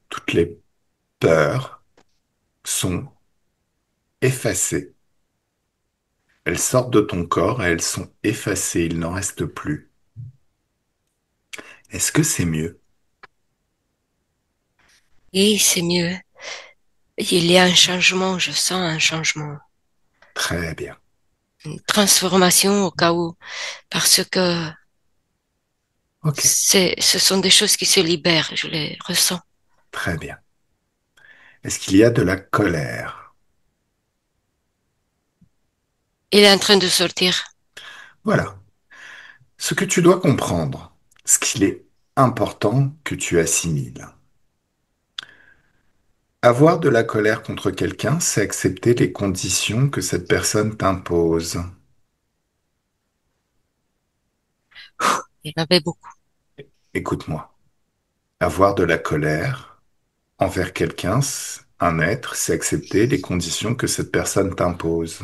toutes les peurs sont effacées. Elles sortent de ton corps et elles sont effacées, il n'en reste plus. Est-ce que c'est mieux? Oui, c'est mieux. Il y a un changement, je sens un changement, Très bien. une transformation au cas où, parce que Ok, ce sont des choses qui se libèrent, je les ressens. très bien. Est-ce qu'il y a de la colère? Il est en train de sortir. Voilà. Ce que tu dois comprendre, ce qu'il est important que tu assimiles. Avoir de la colère contre quelqu'un, c'est accepter les conditions que cette personne t'impose. Il y en avait beaucoup. Écoute-moi. Avoir de la colère envers quelqu'un, un être, c'est accepter les conditions que cette personne t'impose.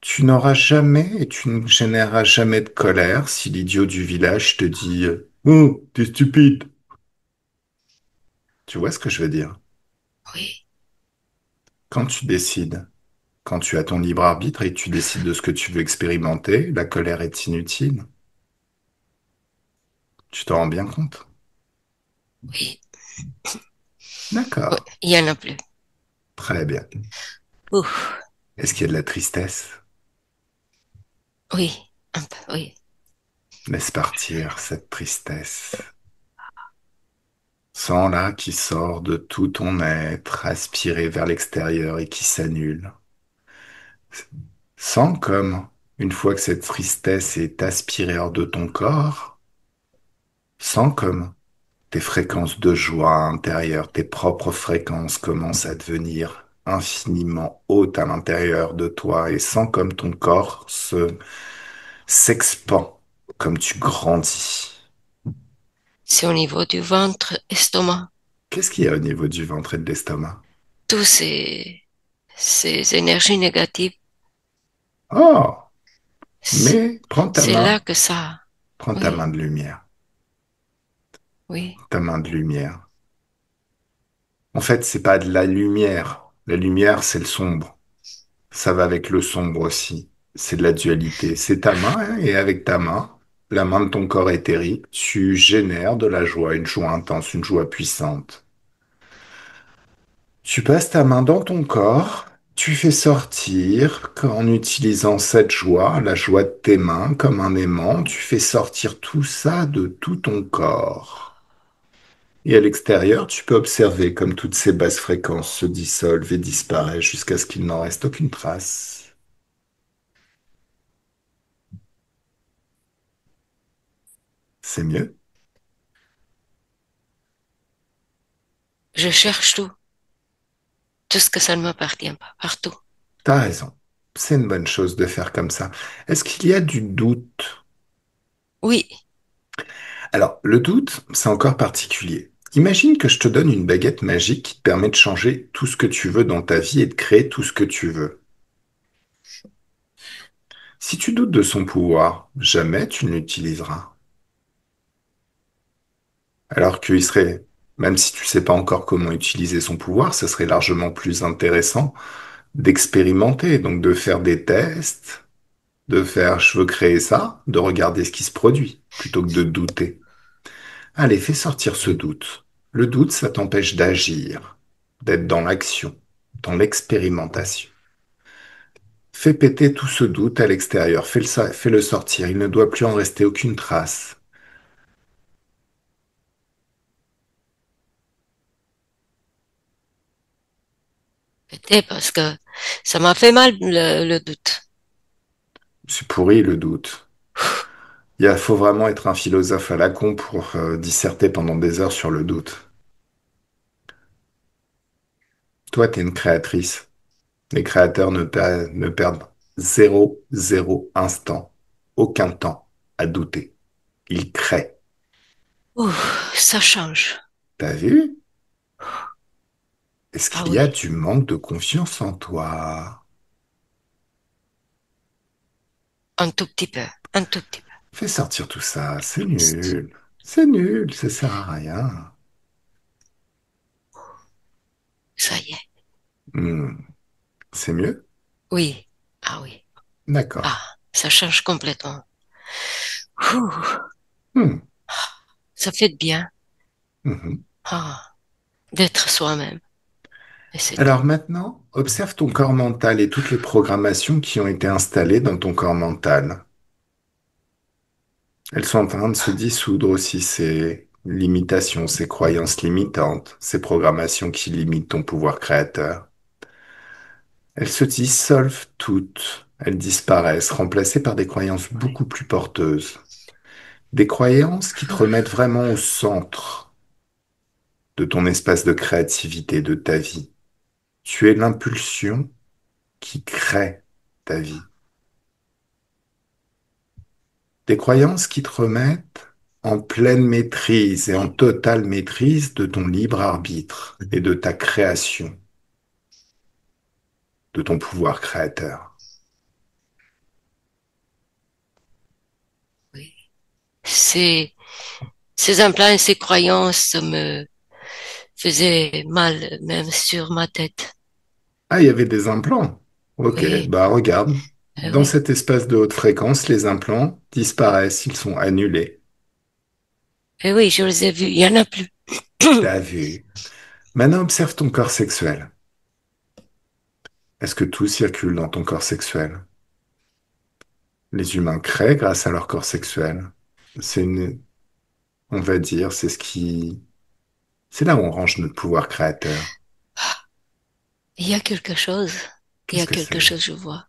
Tu n'auras jamais et tu ne généreras jamais de colère si l'idiot du village te dit Oh, t'es stupide. Tu vois ce que je veux dire? Oui, Quand tu décides, quand tu as ton libre arbitre et que tu décides de ce que tu veux expérimenter, la colère est inutile. Tu t'en rends bien compte? oui, oui, D'accord. il y en a plus. Très bien. Ouf, Est-ce qu'il y a de la tristesse? oui, un peu, oui. Laisse partir cette tristesse. Sens-la qui sort de tout ton être, aspirée vers l'extérieur et qui s'annule. Sens comme, une fois que cette tristesse est aspirée hors de ton corps, sens comme tes fréquences de joie intérieures, tes propres fréquences commencent à devenir infiniment hautes à l'intérieur de toi et sens comme ton corps s'expand, comme tu grandis. C'est au niveau du ventre, estomac, Qu'est-ce qu'il y a au niveau du ventre et de l'estomac? tous ces énergies négatives. Oh, C'est mais c'est là que ça, prends ta oui, main de lumière, oui, ta main de lumière. En fait, c'est pas de la lumière. La lumière, c'est le sombre. Ça va avec le sombre aussi. C'est de la dualité. C'est ta main, hein, et avec ta main, la main de ton corps éthérique, tu génères de la joie, une joie intense, une joie puissante. Tu passes ta main dans ton corps, tu fais sortir, en utilisant cette joie, la joie de tes mains, comme un aimant, tu fais sortir tout ça de tout ton corps. Et à l'extérieur, tu peux observer comme toutes ces basses fréquences se dissolvent et disparaissent jusqu'à ce qu'il n'en reste aucune trace. C'est mieux? je cherche tout ce que ça ne m'appartient pas, partout. T'as raison. C'est une bonne chose de faire comme ça. Est-ce qu'il y a du doute? Oui, Alors, le doute, c'est encore particulier. Imagine que je te donne une baguette magique qui te permet de changer tout ce que tu veux dans ta vie et de créer tout ce que tu veux. Si tu doutes de son pouvoir, jamais tu ne l'utiliseras. Alors qu'il serait, même si tu sais pas encore comment utiliser son pouvoir, ce serait largement plus intéressant d'expérimenter, donc de faire des tests, de faire je veux créer ça, de regarder ce qui se produit, plutôt que de douter. Allez, fais sortir ce doute. Le doute, ça t'empêche d'agir, d'être dans l'action, dans l'expérimentation. Fais péter tout ce doute à l'extérieur, fais-le sortir, il ne doit plus en rester aucune trace. peut-être parce que ça m'a fait mal le doute. C'est pourri le doute. Faut vraiment être un philosophe à la con pour disserter pendant des heures sur le doute. Toi, t'es une créatrice. Les créateurs ne perdent zéro instant, aucun temps à douter. Ils créent. Ouh, ça change. T'as vu? Est-ce Ah qu'il y a oui, du manque de confiance en toi? un tout petit peu, un tout petit peu. Fais sortir tout ça, c'est nul. C'est nul, ça sert à rien. Ça y est. Hmm, c'est mieux? Oui, ah oui, D'accord. ah, ça change complètement. Ouh, Hmm, ça fait de bien. mhm. Ah. d'être soi-même. Et c'est tout. Alors maintenant, observe ton corps mental et toutes les programmations qui ont été installées dans ton corps mental. Elles sont en train de se dissoudre aussi, ces limitations, ces croyances limitantes, ces programmations qui limitent ton pouvoir créateur. Elles se dissolvent toutes, elles disparaissent, remplacées par des croyances beaucoup plus porteuses. Des croyances qui te remettent vraiment au centre de ton espace de créativité, de ta vie. Tu es l'impulsion qui crée ta vie. Des croyances qui te remettent en pleine maîtrise et en totale maîtrise de ton libre arbitre et de ta création, de ton pouvoir créateur. Oui. Ces, ces implants et ces croyances me faisaient mal, même sur ma tête. Ah, il y avait des implants. Ok, Oui, bah regarde. Dans oui. cet espace de haute fréquence, les implants disparaissent, ils sont annulés. Et oui, je les ai vus. Il y en a plus. T'as vu. Maintenant, observe ton corps sexuel. Est-ce que tout circule dans ton corps sexuel? Les humains créent grâce à leur corps sexuel. C'est une, on va dire, c'est là où on range notre pouvoir créateur. Il y a quelque chose. Il y Qu'est-ce a que quelque c'est? chose, je vois.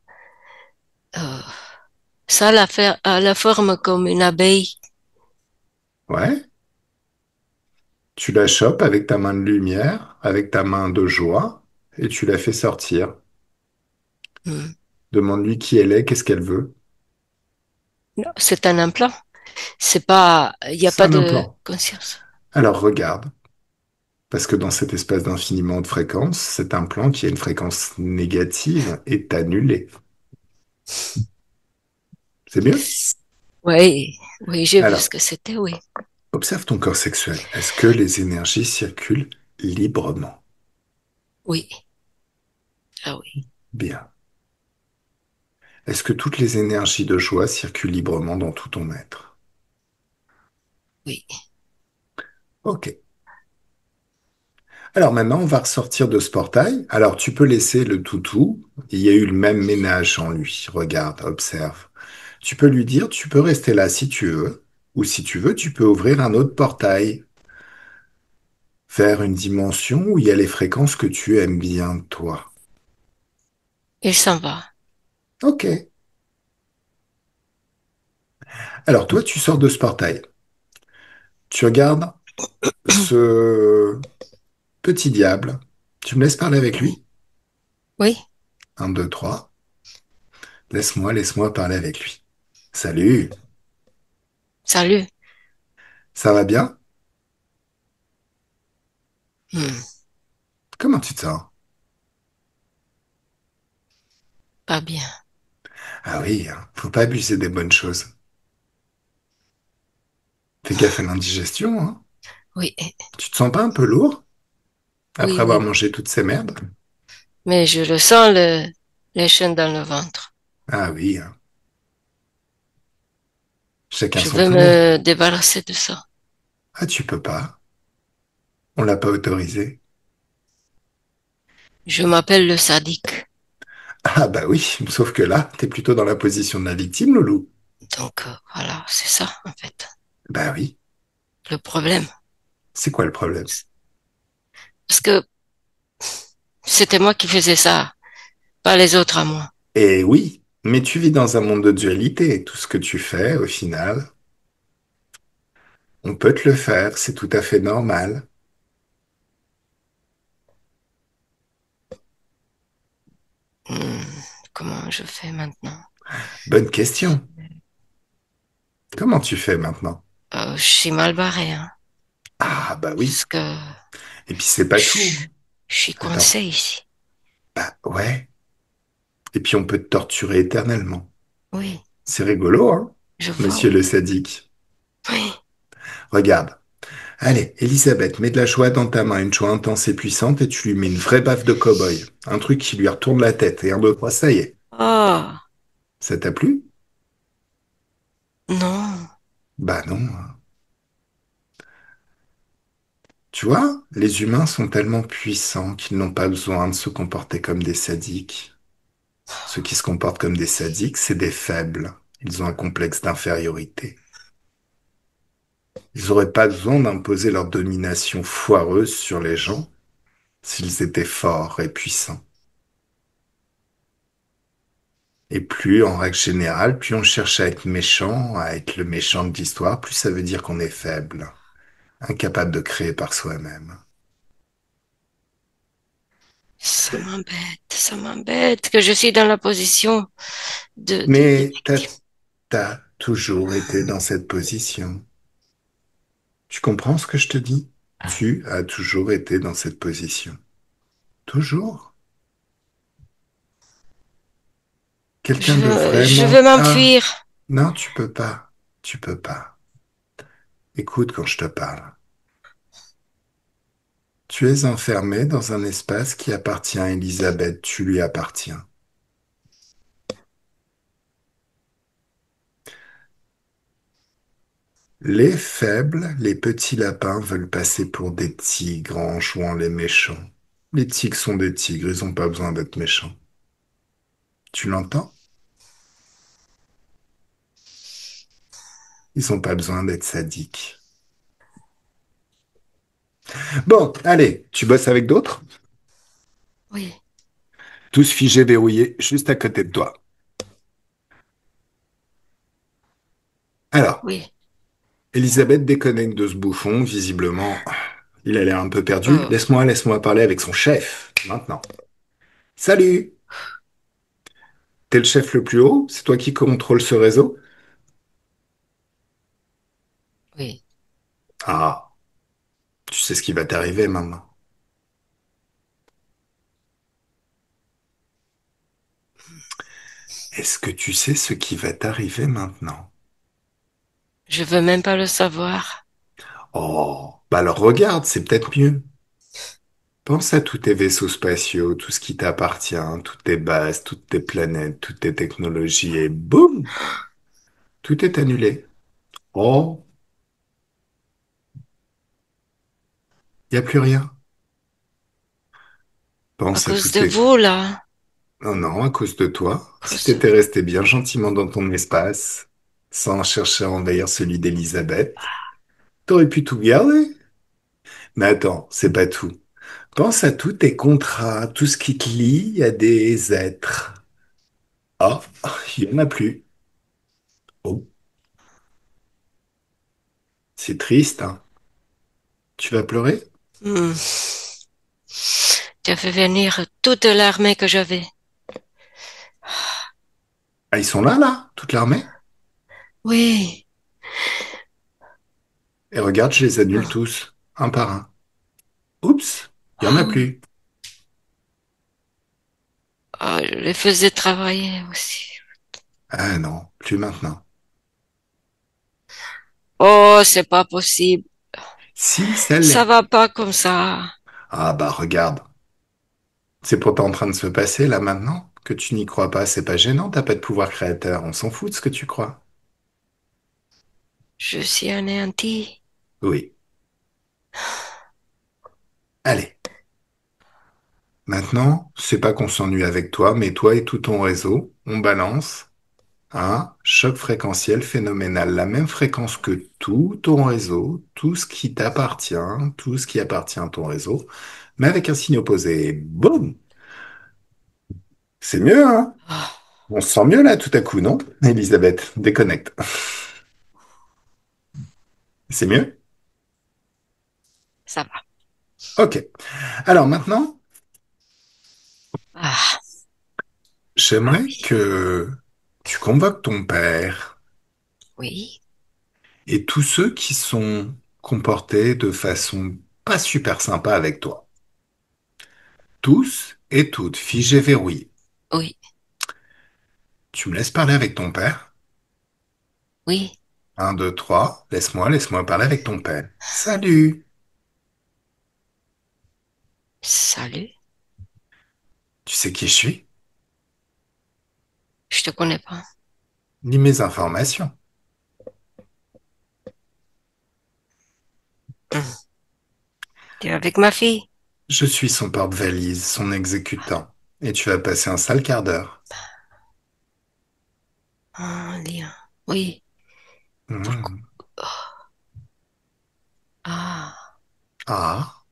Euh, ça a la forme comme une abeille. Ouais? Tu la chopes avec ta main de lumière, avec ta main de joie, et tu la fais sortir. Hmm. Demande-lui qui elle est, qu'est-ce qu'elle veut. Non, c'est un implant. C'est pas, il n'y a C'est pas un de implant. conscience. Alors regarde, parce que dans cet espace d'infiniment de fréquences, cet implant qui a une fréquence négative est annulé. C'est mieux? Oui, oui, j'ai vu ce Alors, que c'était, oui. observe ton corps sexuel. Est-ce que les énergies circulent librement? Oui, ah oui, Bien. Est-ce que toutes les énergies de joie circulent librement dans tout ton être? oui. Ok. Alors maintenant, on va ressortir de ce portail. Alors tu peux laisser le toutou. Il y a eu le même ménage en lui. Regarde, observe. Tu peux lui dire, tu peux rester là si tu veux. Ou si tu veux, tu peux ouvrir un autre portail vers une dimension où il y a les fréquences que tu aimes bien, toi. Il s'en va. Ok. Alors toi, tu sors de ce portail. Tu regardes ce petit diable. Tu me laisses parler avec lui? Oui, Un, deux, trois. Laisse-moi parler avec lui. Salut, salut. ça va bien? Hmm, Comment tu te sens? pas bien. Ah oui, hein, faut pas abuser des bonnes choses. Fais gaffe à l'indigestion, hein. Oui, Tu te sens pas un peu lourd oui, après avoir oui. mangé toutes ces merdes? Mais je le sens, les chaînes dans le ventre. Ah oui, hein. Chacun Je son veux tour. me débarrasser de ça. Ah, tu peux pas. On l'a pas autorisé. Je m'appelle le sadique. Ah bah oui, sauf que là, t'es plutôt dans la position de la victime, Loulou. Donc, voilà, c'est ça, en fait. Bah oui. Le problème. C'est quoi le problème? Parce que c'était moi qui faisais ça, pas les autres à moi. Eh oui, mais tu vis dans un monde de dualité. Tout ce que tu fais, au final, on peut te le faire. C'est tout à fait normal. Hmm, comment je fais maintenant? Bonne question. Comment tu fais maintenant? Je suis mal barré, hein, Ah bah oui. parce que Et puis c'est pas tout, je, hein. je suis Attends. coincé ici. Bah ouais. Et puis on peut te torturer éternellement. Oui, C'est rigolo, hein, je vois, monsieur oui. le sadique. Oui. Regarde. Allez, Elisabeth, mets de la joie dans ta main, une joie intense et puissante, et tu lui mets une vraie baffe de cow-boy. Un truc qui lui retourne la tête. Et un, deux, trois, ça y est. Oh, Ça t'a plu? non. Bah non, hein. Tu vois, les humains sont tellement puissants qu'ils n'ont pas besoin de se comporter comme des sadiques. Ceux qui se comportent comme des sadiques, c'est des faibles. Ils ont un complexe d'infériorité. Ils n'auraient pas besoin d'imposer leur domination foireuse sur les gens s'ils étaient forts et puissants. Et plus, en règle générale, plus on cherche à être méchant, à être le méchant de l'histoire, plus ça veut dire qu'on est faible, incapable de créer par soi-même. Ça m'embête que je suis dans la position de Mais victime. t'as toujours été dans cette position. Tu comprends ce que je te dis? Tu as toujours été dans cette position. Toujours. Quelqu'un de Je veux vraiment... Ah, m'enfuir. non, tu peux pas. Tu peux pas. Écoute quand je te parle. Tu es enfermé dans un espace qui appartient à Elisabeth. Tu lui appartiens. Les faibles, les petits lapins veulent passer pour des tigres en jouant les méchants. Les tigres sont des tigres, ils n'ont pas besoin d'être méchants. Tu l'entends? Ils n'ont pas besoin d'être sadiques. Bon, allez, tu bosses avec d'autres? Oui, Tous figés, verrouillés, juste à côté de toi. Alors, oui. Elisabeth déconnecte de ce bouffon, visiblement. Il a l'air un peu perdu. Oh, Laisse-moi parler avec son chef, maintenant. Salut! T'es le chef le plus haut? C'est toi qui contrôle ce réseau? oui. Ah, tu sais ce qui va t'arriver maintenant. Est-ce que tu sais ce qui va t'arriver maintenant? Je veux même pas le savoir. Oh, bah alors regarde, c'est peut-être mieux. Pense à tous tes vaisseaux spatiaux, tout ce qui t'appartient, toutes tes bases, toutes tes planètes, toutes tes technologies, et boum, tout est annulé. Oh, il n'y a plus rien. À Pense à cause toutes de tes... vous, là. Non, non, à cause de toi. À Si cause de t'étais vous. resté bien gentiment dans ton espace, sans chercher à envahir celui d'Elisabeth, t'aurais pu tout garder. Mais attends, c'est pas tout. Pense à tous tes contrats, tout ce qui te lie à des êtres. Ah, il n'y en a plus. Oh, c'est triste, hein. Tu vas pleurer? Hmm. Tu as fait venir toute l'armée que j'avais. Ah, ils sont là, toute l'armée? Oui. Et regarde, je les annule Oh, tous, un par un. Oups, il n'y en a ah oui. plus. Ah, je les faisais travailler aussi. Ah non, plus maintenant. Oh, c'est pas possible. Si, ça Ça l'est. va pas comme ça. Ah bah regarde, c'est pourtant en train de se passer là maintenant. Que tu n'y crois pas, c'est pas gênant, t'as pas de pouvoir créateur, on s'en fout de ce que tu crois. Je suis anéanti. Oui, allez. Maintenant, c'est pas qu'on s'ennuie avec toi, mais toi et tout ton réseau, on balance un choc fréquentiel phénoménal, la même fréquence que tout ton réseau, tout ce qui t'appartient, tout ce qui appartient à ton réseau, mais avec un signe opposé. Boum! C'est mieux, hein? Oh, On se sent mieux là tout à coup, non? Elisabeth, déconnecte. C'est mieux? ça va. Ok. Alors maintenant, Ah, ah j'aimerais oui. que tu convoques ton père Oui, et tous ceux qui sont comportés de façon pas super sympa avec toi. Tous et toutes, figés, verrouillés. oui, Tu me laisses parler avec ton père? oui. Un, deux, trois. Laisse-moi parler avec ton père. Salut. Salut. Tu sais qui je suis? Je te connais pas. Lis mes informations. Hum. Tu es avec ma fille? Je suis son porte-valise, son exécutant. Et tu vas passer un sale quart d'heure. Ah, Léa. Oui. Pourquoi? Hmm. Ah. Ah,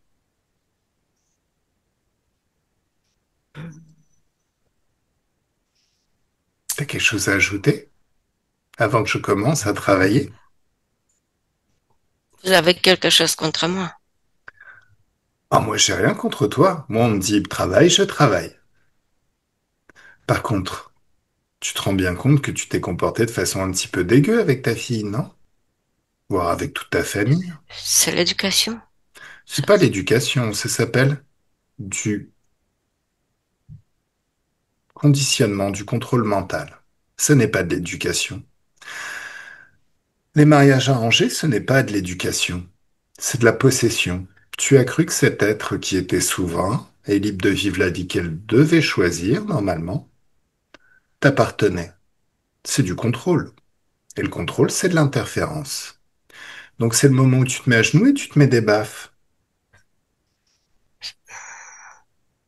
t'as quelque chose à ajouter avant que je commence à travailler? Vous avez quelque chose contre moi? Ah, moi, j'ai rien contre toi. Moi, on me dit travaille, je travaille. Par contre, tu te rends bien compte que tu t'es comporté de façon un petit peu dégueu avec ta fille, non? Voire avec toute ta famille. C'est l'éducation. C'est pas l'éducation, ça s'appelle du conditionnement, du contrôle mental. Ce n'est pas de l'éducation. Les mariages arrangés, ce n'est pas de l'éducation. C'est de la possession. Tu as cru que cet être qui était souverain et libre de vivre la vie qu'elle devait choisir, normalement, t'appartenait. C'est du contrôle. Et le contrôle, c'est de l'interférence. Donc c'est le moment où tu te mets à genoux et tu te mets des baffes.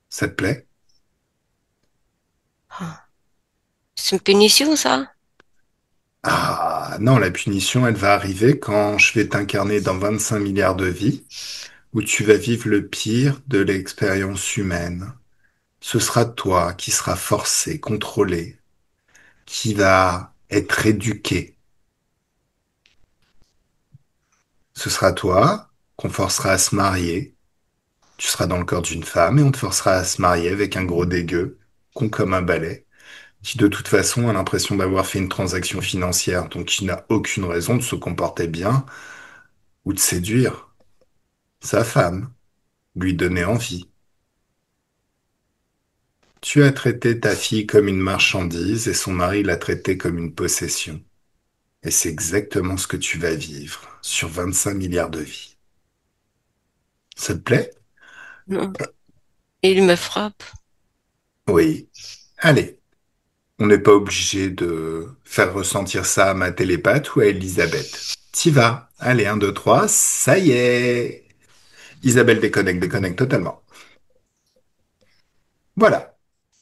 Ça te plaît? Ah. C'est une punition, ça? Ah non, la punition, elle va arriver quand je vais t'incarner dans 25 milliards de vies, où tu vas vivre le pire de l'expérience humaine. Ce sera toi qui seras forcé, contrôlé, qui va être éduqué. Ce sera toi qu'on forcera à se marier. Tu seras dans le corps d'une femme et on te forcera à se marier avec un gros dégueu, con comme un balai, qui de toute façon a l'impression d'avoir fait une transaction financière, donc qui n'a aucune raison de se comporter bien ou de séduire sa femme, lui donner envie. Tu as traité ta fille comme une marchandise et son mari l'a traitée comme une possession. Et c'est exactement ce que tu vas vivre sur 25 milliards de vies. Ça te plaît? Non. Il me frappe. Oui. Allez, on n'est pas obligé de faire ressentir ça à ma télépathe ou à Elisabeth. T'y vas. Allez, un, 2, 3, ça y est. Isabelle déconnecte, déconnecte totalement. Voilà.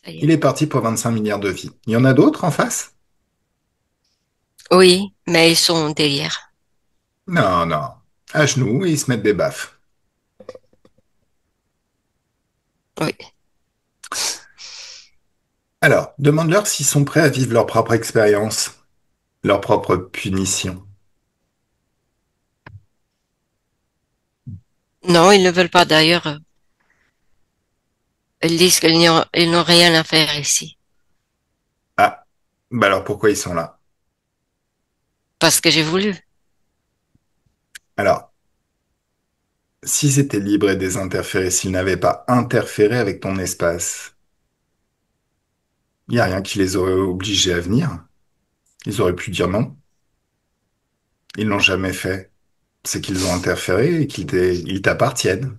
Ça y Il est. est parti pour 25 milliards de vies. Il y en a d'autres en face? Oui, mais ils sont derrière. Non, non. À genoux et ils se mettent des baffes. Oui. Alors, demande-leur s'ils sont prêts à vivre leur propre expérience, leur propre punition. Non, ils ne veulent pas d'ailleurs. Ils disent ils n'ont rien à faire ici. Ah, bah alors pourquoi ils sont là? Parce que j'ai voulu. Alors, s'ils étaient libres et désinterférés, s'ils n'avaient pas interféré avec ton espace, il n'y a rien qui les aurait obligés à venir. Ils auraient pu dire non. Ils l'ont jamais fait. C'est qu'ils ont interféré et ils t'appartiennent.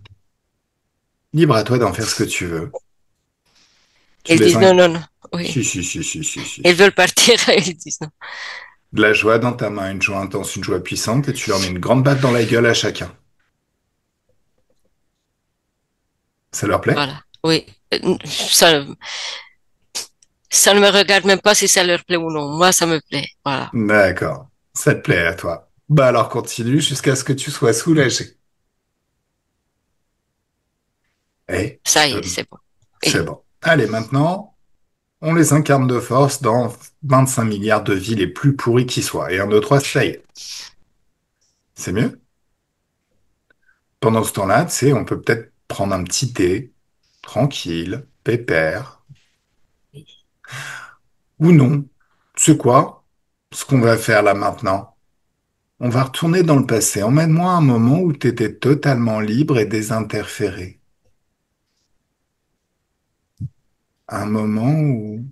Libre à toi d'en faire ce que tu veux. Tu Ils les disent non, inc... non, non. Oui. Si, si, si, si, si, si. Ils veulent partir. Ils disent non. De la joie dans ta main, une joie intense, une joie puissante, et tu leur mets une grande baffe dans la gueule à chacun. Ça leur plaît? Voilà. Oui. Ça ne me regarde même pas si ça leur plaît ou non. Moi, ça me plaît. Voilà. D'accord. Ça te plaît à toi. Bah alors continue jusqu'à ce que tu sois soulagé. Eh, Ça y est, c'est bon. c'est Oui. bon. Allez, maintenant, on les incarne de force dans 25 milliards de vies les plus pourries qui soient. Et un, deux, trois, ça y est. C'est mieux? Pendant ce temps-là, tu sais, on peut peut-être prendre un petit thé, tranquille, pépère, ou non. C'est quoi? Ce qu'on va faire là maintenant? On va retourner dans le passé. Emmène-moi à un moment où tu étais totalement libre et désinterféré. Un moment où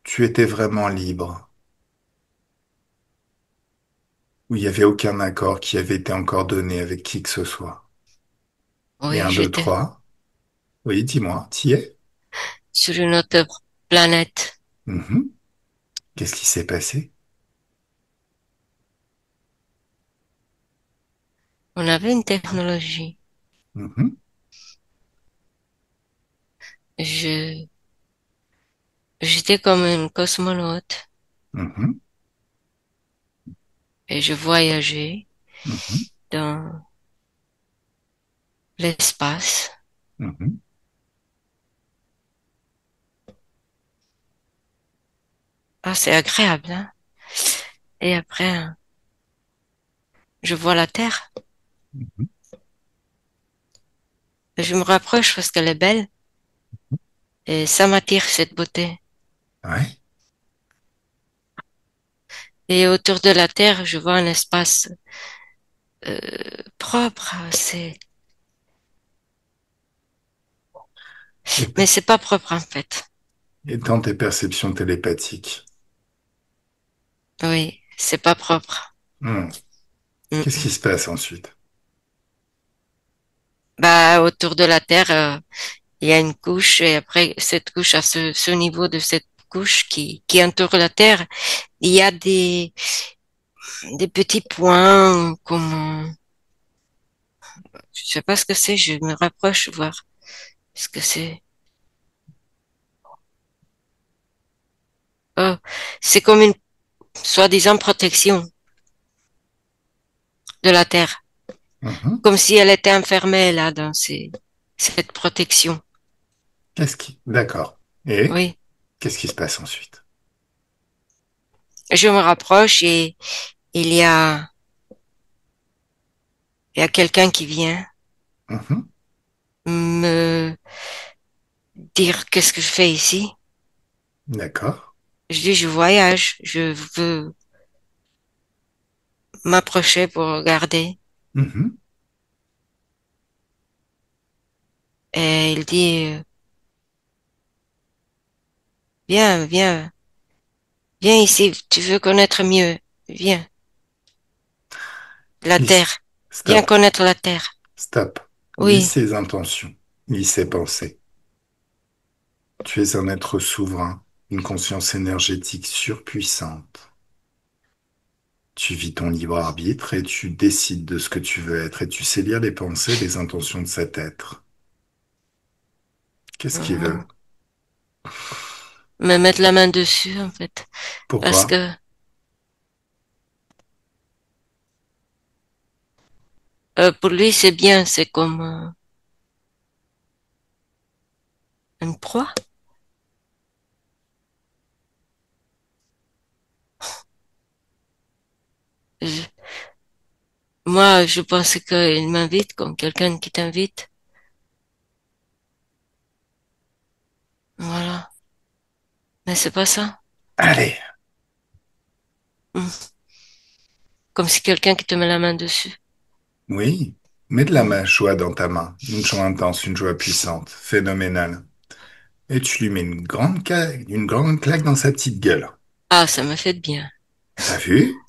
tu étais vraiment libre, où il n'y avait aucun accord qui avait été encore donné avec qui que ce soit. Et Oui, un, deux, j'étais trois. Oui, dis-moi, t'y es? sur une autre planète. Mhm. Qu'est-ce qui s'est passé? On avait une technologie. Mhm, Je, j'étais comme une cosmonaute mhm, et je voyageais mhm, dans l'espace. mhm. Ah, c'est agréable, hein? Et après, je vois la Terre. Mhm. Je me rapproche parce qu'elle est belle et ça m'attire cette beauté. Ouais. Et autour de la Terre, je vois un espace euh, propre. Et, Mais c'est pas propre en fait. et dans tes perceptions télépathiques, Oui, c'est pas propre. hmm, qu'est-ce Mm. qui se passe ensuite? Bah, autour de la Terre, il y a une couche et après cette couche, à ce niveau de cette couche qui entoure la Terre, il y a des petits points comme, je sais pas ce que c'est, je me rapproche voir ce que c'est. Oh, c'est comme une soi-disant protection de la Terre, Mhm. comme si elle était enfermée là dans cette protection. D'accord. Et Oui, qu'est-ce qui se passe ensuite? je me rapproche et il y a, il y a quelqu'un qui vient Mhm. me dire qu'est-ce que je fais ici. D'accord. Je dis, je voyage, je veux m'approcher pour regarder. Mhm. Et il dit, viens, viens, viens ici, tu veux connaître mieux, viens, la Lis- terre, viens Stop. connaître la terre. Stop. Lis Oui, ses intentions. Lis ses pensées. Tu es un être souverain, une conscience énergétique surpuissante. Tu vis ton libre arbitre et tu décides de ce que tu veux être et tu sais lire les pensées et les intentions de cet être. Qu'est-ce qu'il veut? mhm. Me mettre la main dessus, en fait, parce Pourquoi? que pour lui, c'est bien, c'est comme une proie. Je- moi, je pensais qu'il m'invite comme quelqu'un qui t'invite. Voilà. Mais c'est pas ça. Allez, Mm. Comme si quelqu'un qui te met la main dessus. oui, mets de la Mm. joie dans ta main, une joie intense, une joie puissante, phénoménale. Et tu lui mets une grande claque dans sa petite gueule. Ah, ça me fait de bien. T'as vu?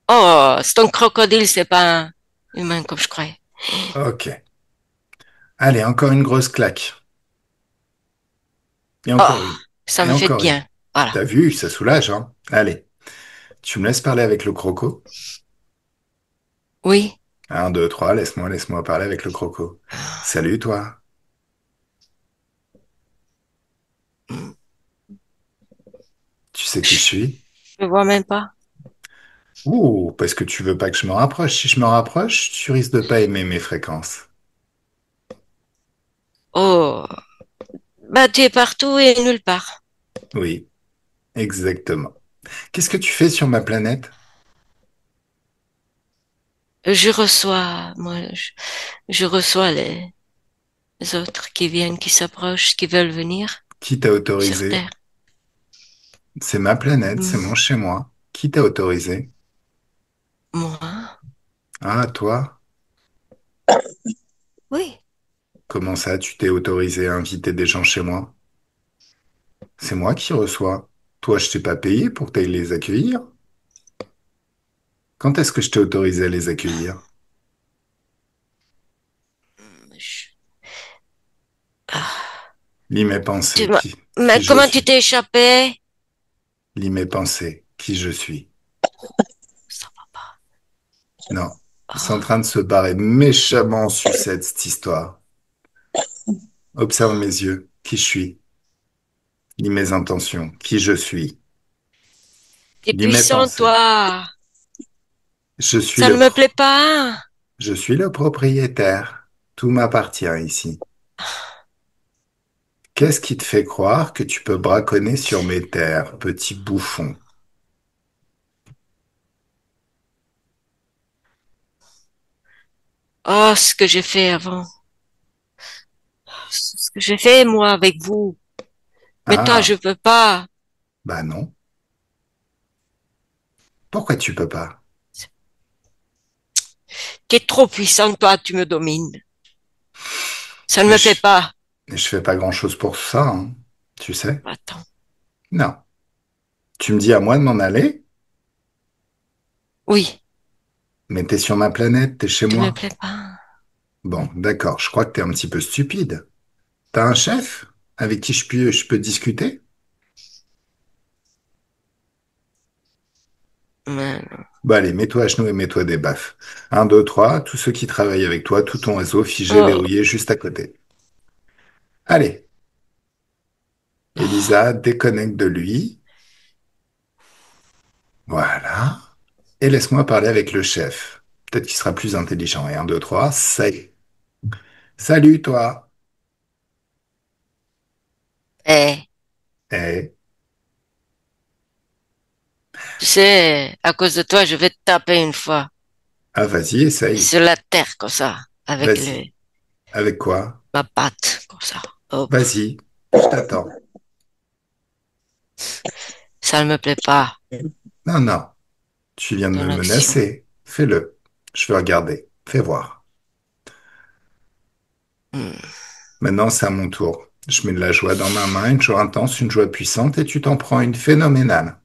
Oh, c'est un crocodile, c'est pas un humain comme je croyais. Ok. Allez, encore une grosse claque. Et Oh, encore une. ça Et me fait de encore une. bien. Voilà. T'as vu, ça soulage, hein? Allez, tu me laisses parler avec le croco? Oui. Un, deux, trois, laisse-moi parler avec le croco. Salut, toi. Mm. Tu sais qui je Je suis? ne vois même pas. Ouh, parce que tu veux pas que je me rapproche. Si je me rapproche, tu risques de pas aimer mes fréquences. Oh, bah tu es partout et nulle part. Oui, exactement. Qu'est-ce que tu fais sur ma planète? Je reçois, moi, je reçois les autres qui viennent, qui s'approchent, qui veulent venir Qui t'a sur autorisé? Terre. C'est ma planète, c'est mon Mm. chez moi. Qui t'a autorisé? Moi, Ah, toi? oui. Comment ça, tu t'es autorisé à inviter des gens chez moi? C'est moi qui reçois. Toi, je t'ai pas payé pour que t'ailles les accueillir. Quand est-ce que je t'ai autorisé à les accueillir? Je- ah, Lis mes tu pensées, m'as- Mais qui je comment tu suis. t'es échappé? Lis mes pensées, qui je suis. Ça va pas. Non, C'est en train de se barrer méchamment en sucette, cette histoire. Observe mes yeux. Qui je suis? Lis mes intentions. Qui je suis? T'es Lis mes puissant, pensées. toi. Je suis Ça ne le me pro- plaît pas. je suis le propriétaire. Tout m'appartient ici. Qu'est-ce qui te fait croire que tu peux braconner sur mes terres, petit bouffon? Oh, ce que j'ai fait avant. Ce que j'ai fait, moi, avec vous. Mais toi, je Ah, peux pas. bah non. Pourquoi tu peux pas? T'es trop puissant, toi, tu me domines. Ça ne Mais me plaît pas. je fais pas grand-chose pour ça, hein. Tu sais? Attends. Non. Tu me dis à moi de m'en aller, Oui, mais t'es sur ma planète, t'es chez tu me moi. plais pas. Bon, d'accord, je crois que t'es un petit peu stupide. T'as un chef avec qui je peux discuter? Mais- Bah allez, mets-toi à genoux et mets-toi des baffes. Un, deux, trois, tous ceux qui travaillent avec toi, tout ton réseau figé, Oh, verrouillé, juste à côté. Allez, Elisa, déconnecte de lui. Voilà. Et laisse-moi parler avec le chef. Peut-être qu'il sera plus intelligent. Et un, deux, trois, ça y est. Salut, toi. eh, Eh, tu sais, à cause de toi, je vais te taper une fois. ah, vas-y, essaye. Sur la terre, comme ça. Avec Vas-y. Avec quoi? ma patte, comme ça. Hop. Vas-y, je t'attends. Ça ne me plaît pas, Non, non, tu viens de ton me action. menacer. Fais-le. Je veux regarder. Fais voir. Hmm. Maintenant, c'est à mon tour. Je mets de la joie dans ma main, une joie intense, une joie puissante, et tu t'en prends une phénoménale.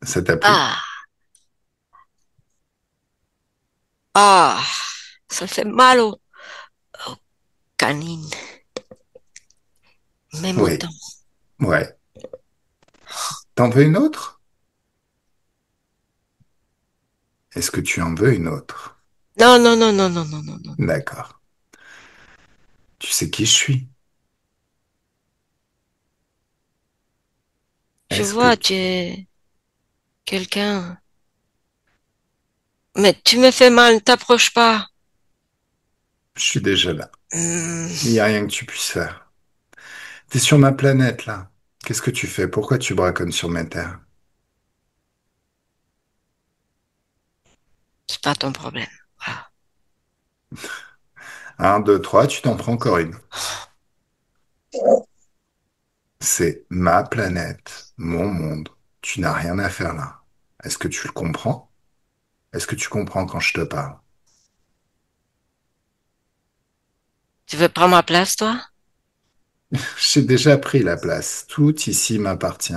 Ça t'a plu? Ah, ah, ça fait mal aux canines. Même Oui. autant. Ouais. T'en veux une autre? Est-ce que tu en veux une autre? Non, non, non, non, non, non, non, non. D'accord. Tu sais qui je suis? Je Est-ce que vois, tu es quelqu'un. Mais tu me fais mal, ne t'approche pas. je suis déjà là? Hmm, Il n'y a rien que tu puisses faire. T'es sur ma planète, là. Qu'est-ce que tu fais? Pourquoi tu braconnes sur mes terres? c'est pas ton problème. Voilà. Un, deux, trois, tu t'en prends encore une. C'est ma planète, mon monde. Tu n'as rien à faire là. Est-ce que tu le comprends? Est-ce que tu comprends quand je te parle? Tu veux prendre ma place, toi? J'ai déjà pris la place. Tout ici m'appartient.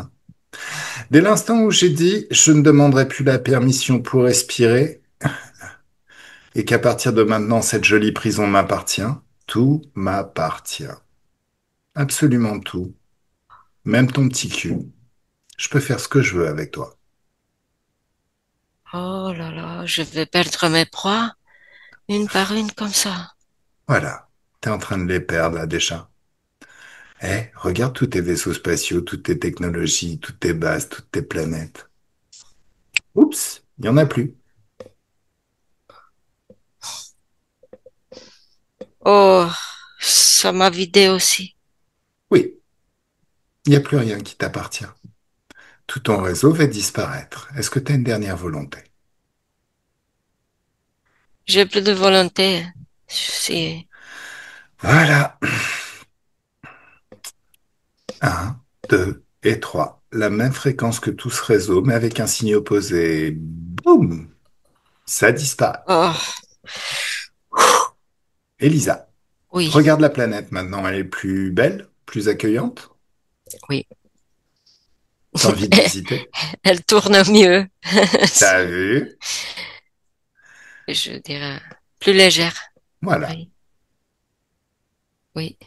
Dès l'instant où j'ai dit je ne demanderai plus la permission pour respirer et qu'à partir de maintenant cette jolie prison m'appartient, tout m'appartient. Absolument tout. Même ton petit cul. Je peux faire ce que je veux avec toi. Oh là là, je vais perdre mes proies, une par une comme ça. Voilà. T'es en train de les perdre là déjà. Eh, regarde tous tes vaisseaux spatiaux, toutes tes technologies, toutes tes bases, toutes tes planètes. Oups, il n'y en a plus. Oh, ça m'a vidé aussi. Oui, il n'y a plus rien qui t'appartient. Tout ton réseau va disparaître. Est-ce que tu as une dernière volonté? J'ai plus de volonté. Si. Voilà. Un, deux et trois. La même fréquence que tout ce réseau, mais avec un signe opposé. Boum! Ça disparaît. Oh, Elisa, oui, regarde la planète maintenant. Elle est plus belle, plus accueillante. oui. T'as envie de visiter? Elle tourne mieux. T'as vu? Je dirais plus légère. Voilà. Oui, oui.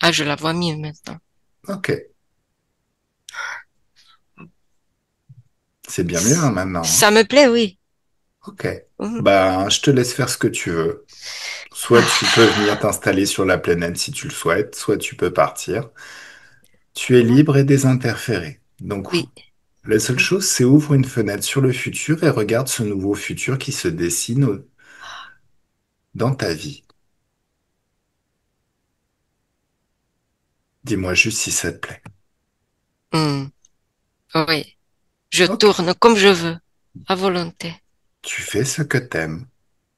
Ah, je la vois mieux maintenant. Ok. C'est bien mieux hein, maintenant, hein. Ça me plaît, oui. Ok. Mhm. Ben, je te laisse faire ce que tu veux. Soit tu peux venir t'installer sur la planète si tu le souhaites, soit tu peux partir. Tu es libre et désinterféré. Donc, Oui. la seule Mhm. chose, c'est ouvre une fenêtre sur le futur et regarde ce nouveau futur qui se dessine dans ta vie. Dis-moi juste si ça te plaît. Mm. Oui. Je Ok. tourne comme je veux, à volonté. Tu fais ce que t'aimes.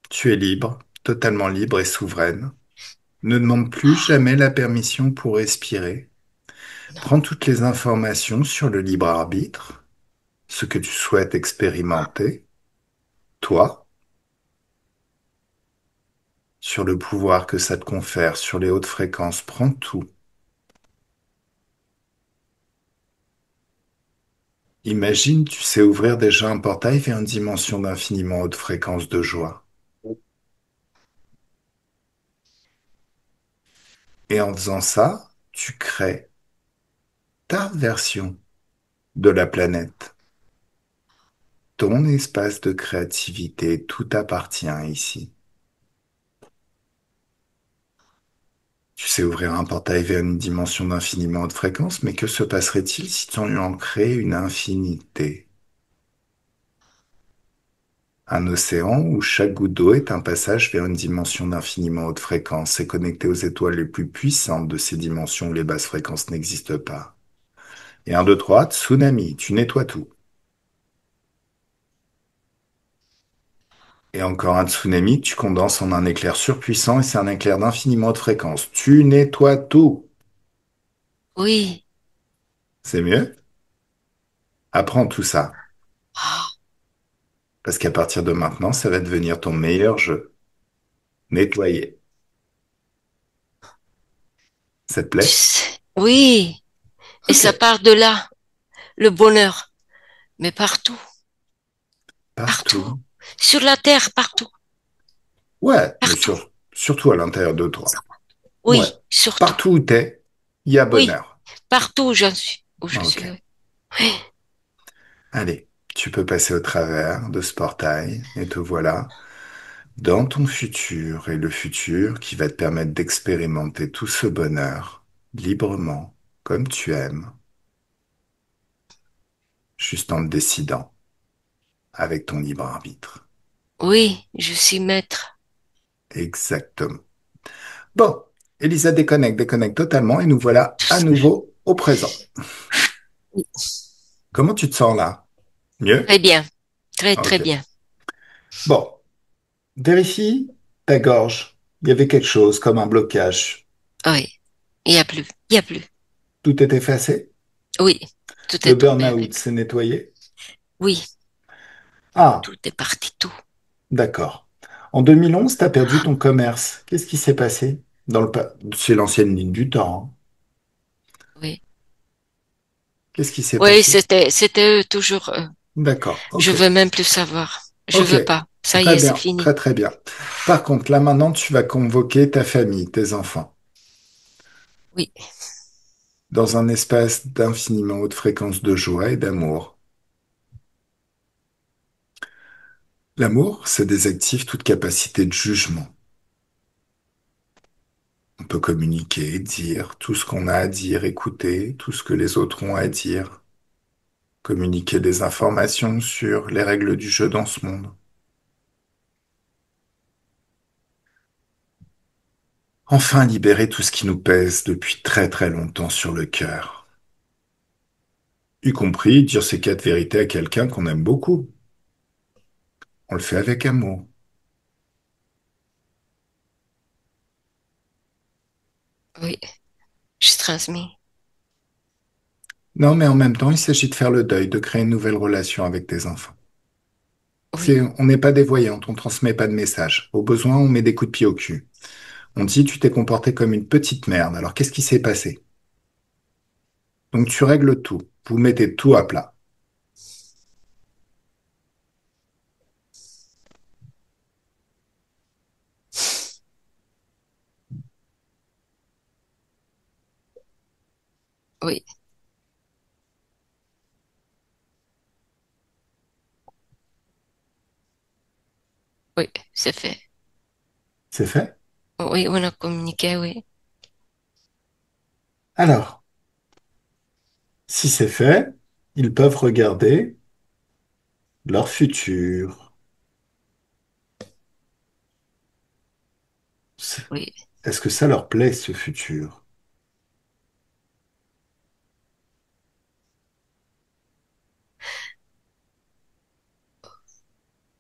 Tu es libre, totalement libre et souveraine. Ne demande plus jamais la permission pour respirer. Prends toutes les informations sur le libre arbitre, ce que tu souhaites expérimenter, toi, sur le pouvoir que ça te confère, sur les hautes fréquences. Prends tout. Imagine, tu sais ouvrir déjà un portail vers une dimension d'infiniment haute fréquence de joie. Et en faisant ça, tu crées ta version de la planète, ton espace de créativité, tout t'appartient ici. Tu sais ouvrir un portail vers une dimension d'infiniment haute fréquence, mais que se passerait-il si tu en créais une infinité? Un océan où chaque goutte d'eau est un passage vers une dimension d'infiniment haute fréquence et connecté aux étoiles les plus puissantes de ces dimensions où les basses fréquences n'existent pas. Et un, deux, trois, tsunami, tu nettoies tout. Et encore un tsunami, tu condenses en un éclair surpuissant et c'est un éclair d'infiniment haute fréquence. Tu nettoies tout. Oui. C'est mieux? Apprends tout ça. Ah, Parce qu'à partir de maintenant, ça va devenir ton meilleur jeu. Nettoyer. Ça te tu plaît? sais. Oui. Et Ok. ça part de là, le bonheur. Mais partout, partout. Partout. Sur la terre, partout. Ouais, mais Partout. surtout à l'intérieur de toi. Ouais. Oui, surtout. Partout où t'es, il y a Oui, bonheur. partout où j'en suis. Où je Ok. suis. Oui. Oui. Allez, tu peux passer au travers de ce portail et te voilà dans ton futur et le futur qui va te permettre d'expérimenter tout ce bonheur librement, comme tu aimes, juste en le décidant avec ton libre arbitre. Oui, je suis maître. Exactement. Bon, Elisa déconnecte totalement et nous voilà à nouveau au présent. Oui. Comment tu te sens là? Très Mieux? bien. Très, très Ok. bien. Bon, vérifie ta gorge. Il y avait quelque chose comme un blocage. Oui. Il n'y a plus. Il n'y a plus. Tout est effacé? Oui. Tout est Le tombé burn-out avec. s'est nettoyé? Oui. Ah, Tout est parti. Tout. d'accord. En 2011, tu as perdu ton commerce. Qu'est-ce qui s'est passé? C'est l'ancienne ligne du temps, hein. Oui. Qu'est-ce qui s'est Oui, passé? c'était eux, toujours eux. D'accord, Je ok. veux même plus savoir. Je Ok, veux pas. Ça y très est, c'est bien, fini. très très bien. Par contre, là maintenant, tu vas convoquer ta famille, tes enfants, Oui. dans un espace d'infiniment haute fréquence de joie et d'amour. L'amour, ça désactive toute capacité de jugement. On peut communiquer, dire tout ce qu'on a à dire, écouter tout ce que les autres ont à dire, communiquer des informations sur les règles du jeu dans ce monde. Enfin libérer tout ce qui nous pèse depuis très très longtemps sur le cœur, y compris dire ces quatre vérités à quelqu'un qu'on aime beaucoup. On le fait avec amour. Oui. Je transmis. Non, mais en même temps, il s'agit de faire le deuil, de créer une nouvelle relation avec tes enfants. Oui. On n'est pas des voyantes, on transmet pas de messages. Au besoin, on met des coups de pied au cul. On dit, tu t'es comporté comme une petite merde. Alors, qu'est-ce qui s'est passé? Donc, tu règles tout. Vous mettez tout à plat. Oui. Oui, c'est fait. C'est fait? Oui, on a communiqué, oui. Alors, si c'est fait, ils peuvent regarder leur futur. C'est- Oui. Est-ce que ça leur plaît, ce futur?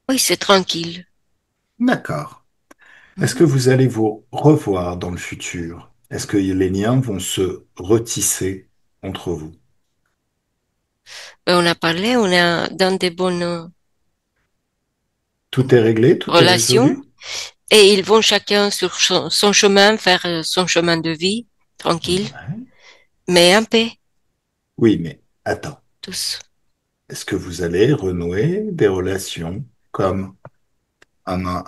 Oui, c'est tranquille. D'accord. Est-ce que Mhm. vous allez vous revoir dans le futur? Est-ce que les liens vont se retisser entre vous? On a parlé, on est dans des bonnes Tout est réglé, tout est relations résolu? et ils vont chacun sur son chemin faire son chemin de vie, tranquille, Ouais. mais en paix, Oui, mais attends. tous. Est-ce que vous allez renouer des relations comme un,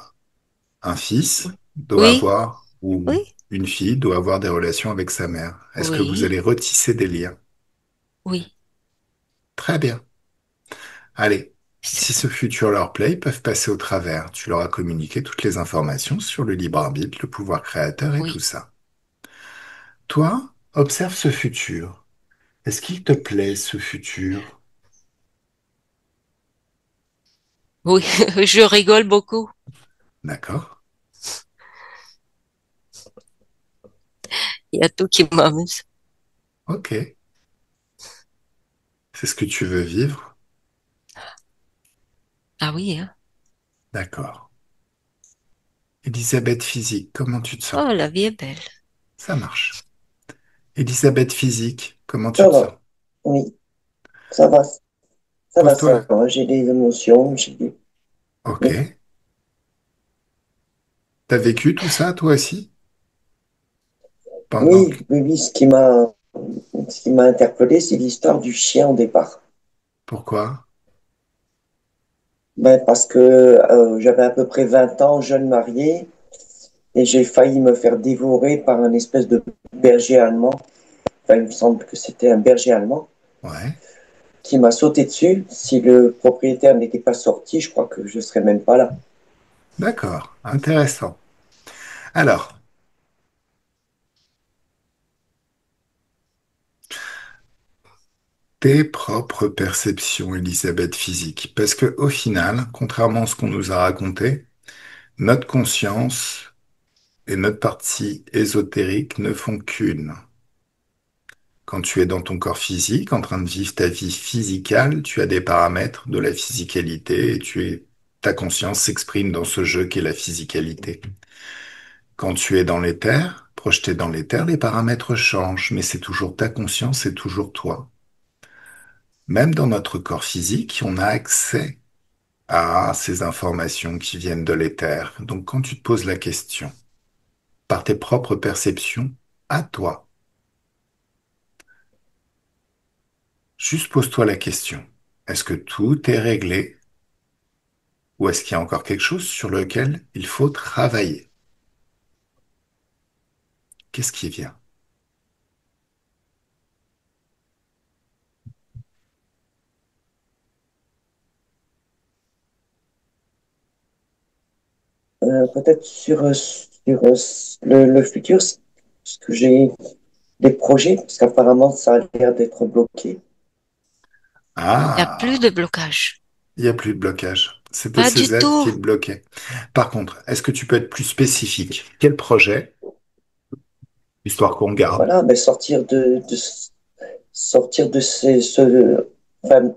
un fils doit Oui, avoir ou oui, une fille doit avoir des relations avec sa mère? Est-ce que vous oui, allez retisser des liens? oui, Très bien. Allez, c'est si bon. ce futur leur plaît, ils peuvent passer au travers. Tu leur as communiqué toutes les informations sur le libre arbitre, le pouvoir créateur et tout Oui, ça. Toi, observe ce futur. Est-ce qu'il te plaît, ce futur? oui, je rigole beaucoup. D'accord. Il y a tout qui m'amuse. Ok. C'est ce que tu veux vivre? Ah oui, hein. D'accord. Elisabeth physique, comment tu te sens? Oh, la vie est belle. Ça marche. Elisabeth physique, comment tu Ça te sens? va, oui, ça va, ça va, Pose-toi la... ça va. J'ai des émotions, j'ai des... Ok. Oui, T'as vécu tout ça, toi aussi? Pendant que... oui, oui, oui, ce qui m'a interpellé, c'est l'histoire du chien au départ. Pourquoi? Ben, parce que j'avais à peu près 20 ans, jeune marié, et j'ai failli me faire dévorer par un espèce de berger allemand. Enfin, il me semble que c'était un berger allemand Ouais. qui m'a sauté dessus. Si le propriétaire n'était pas sorti, je crois que je serais même pas là. D'accord. Intéressant. Alors, tes propres perceptions, Elisabeth physique. Parce que au final, contrairement à ce qu'on nous a raconté, notre conscience et notre partie ésotérique ne font qu'une. Quand tu es dans ton corps physique, en train de vivre ta vie physicale, tu as des paramètres de la physicalité et ta conscience s'exprime dans ce jeu qu'est la physicalité. Quand tu es dans l'éther, projeté dans l'éther, les paramètres changent, mais c'est toujours ta conscience, c'est toujours toi. Même dans notre corps physique, on a accès à ces informations qui viennent de l'éther. Donc quand tu te poses la question, par tes propres perceptions, à toi, juste pose-toi la question. Est-ce que tout est réglé ou est-ce qu'il y a encore quelque chose sur lequel il faut travailler? Qu'est-ce qui vient? Peut-être le futur, parce que j'ai des projets, parce qu'apparemment ça a l'air d'être bloqué. Il n'y a plus de Ah, blocage. il n'y a plus de blocage. C'était Pas du ces aides tout. qui te bloquaient. Par contre, est-ce que tu peux être plus spécifique? Quel projet, histoire qu'on garde? Voilà, mais sortir de enfin,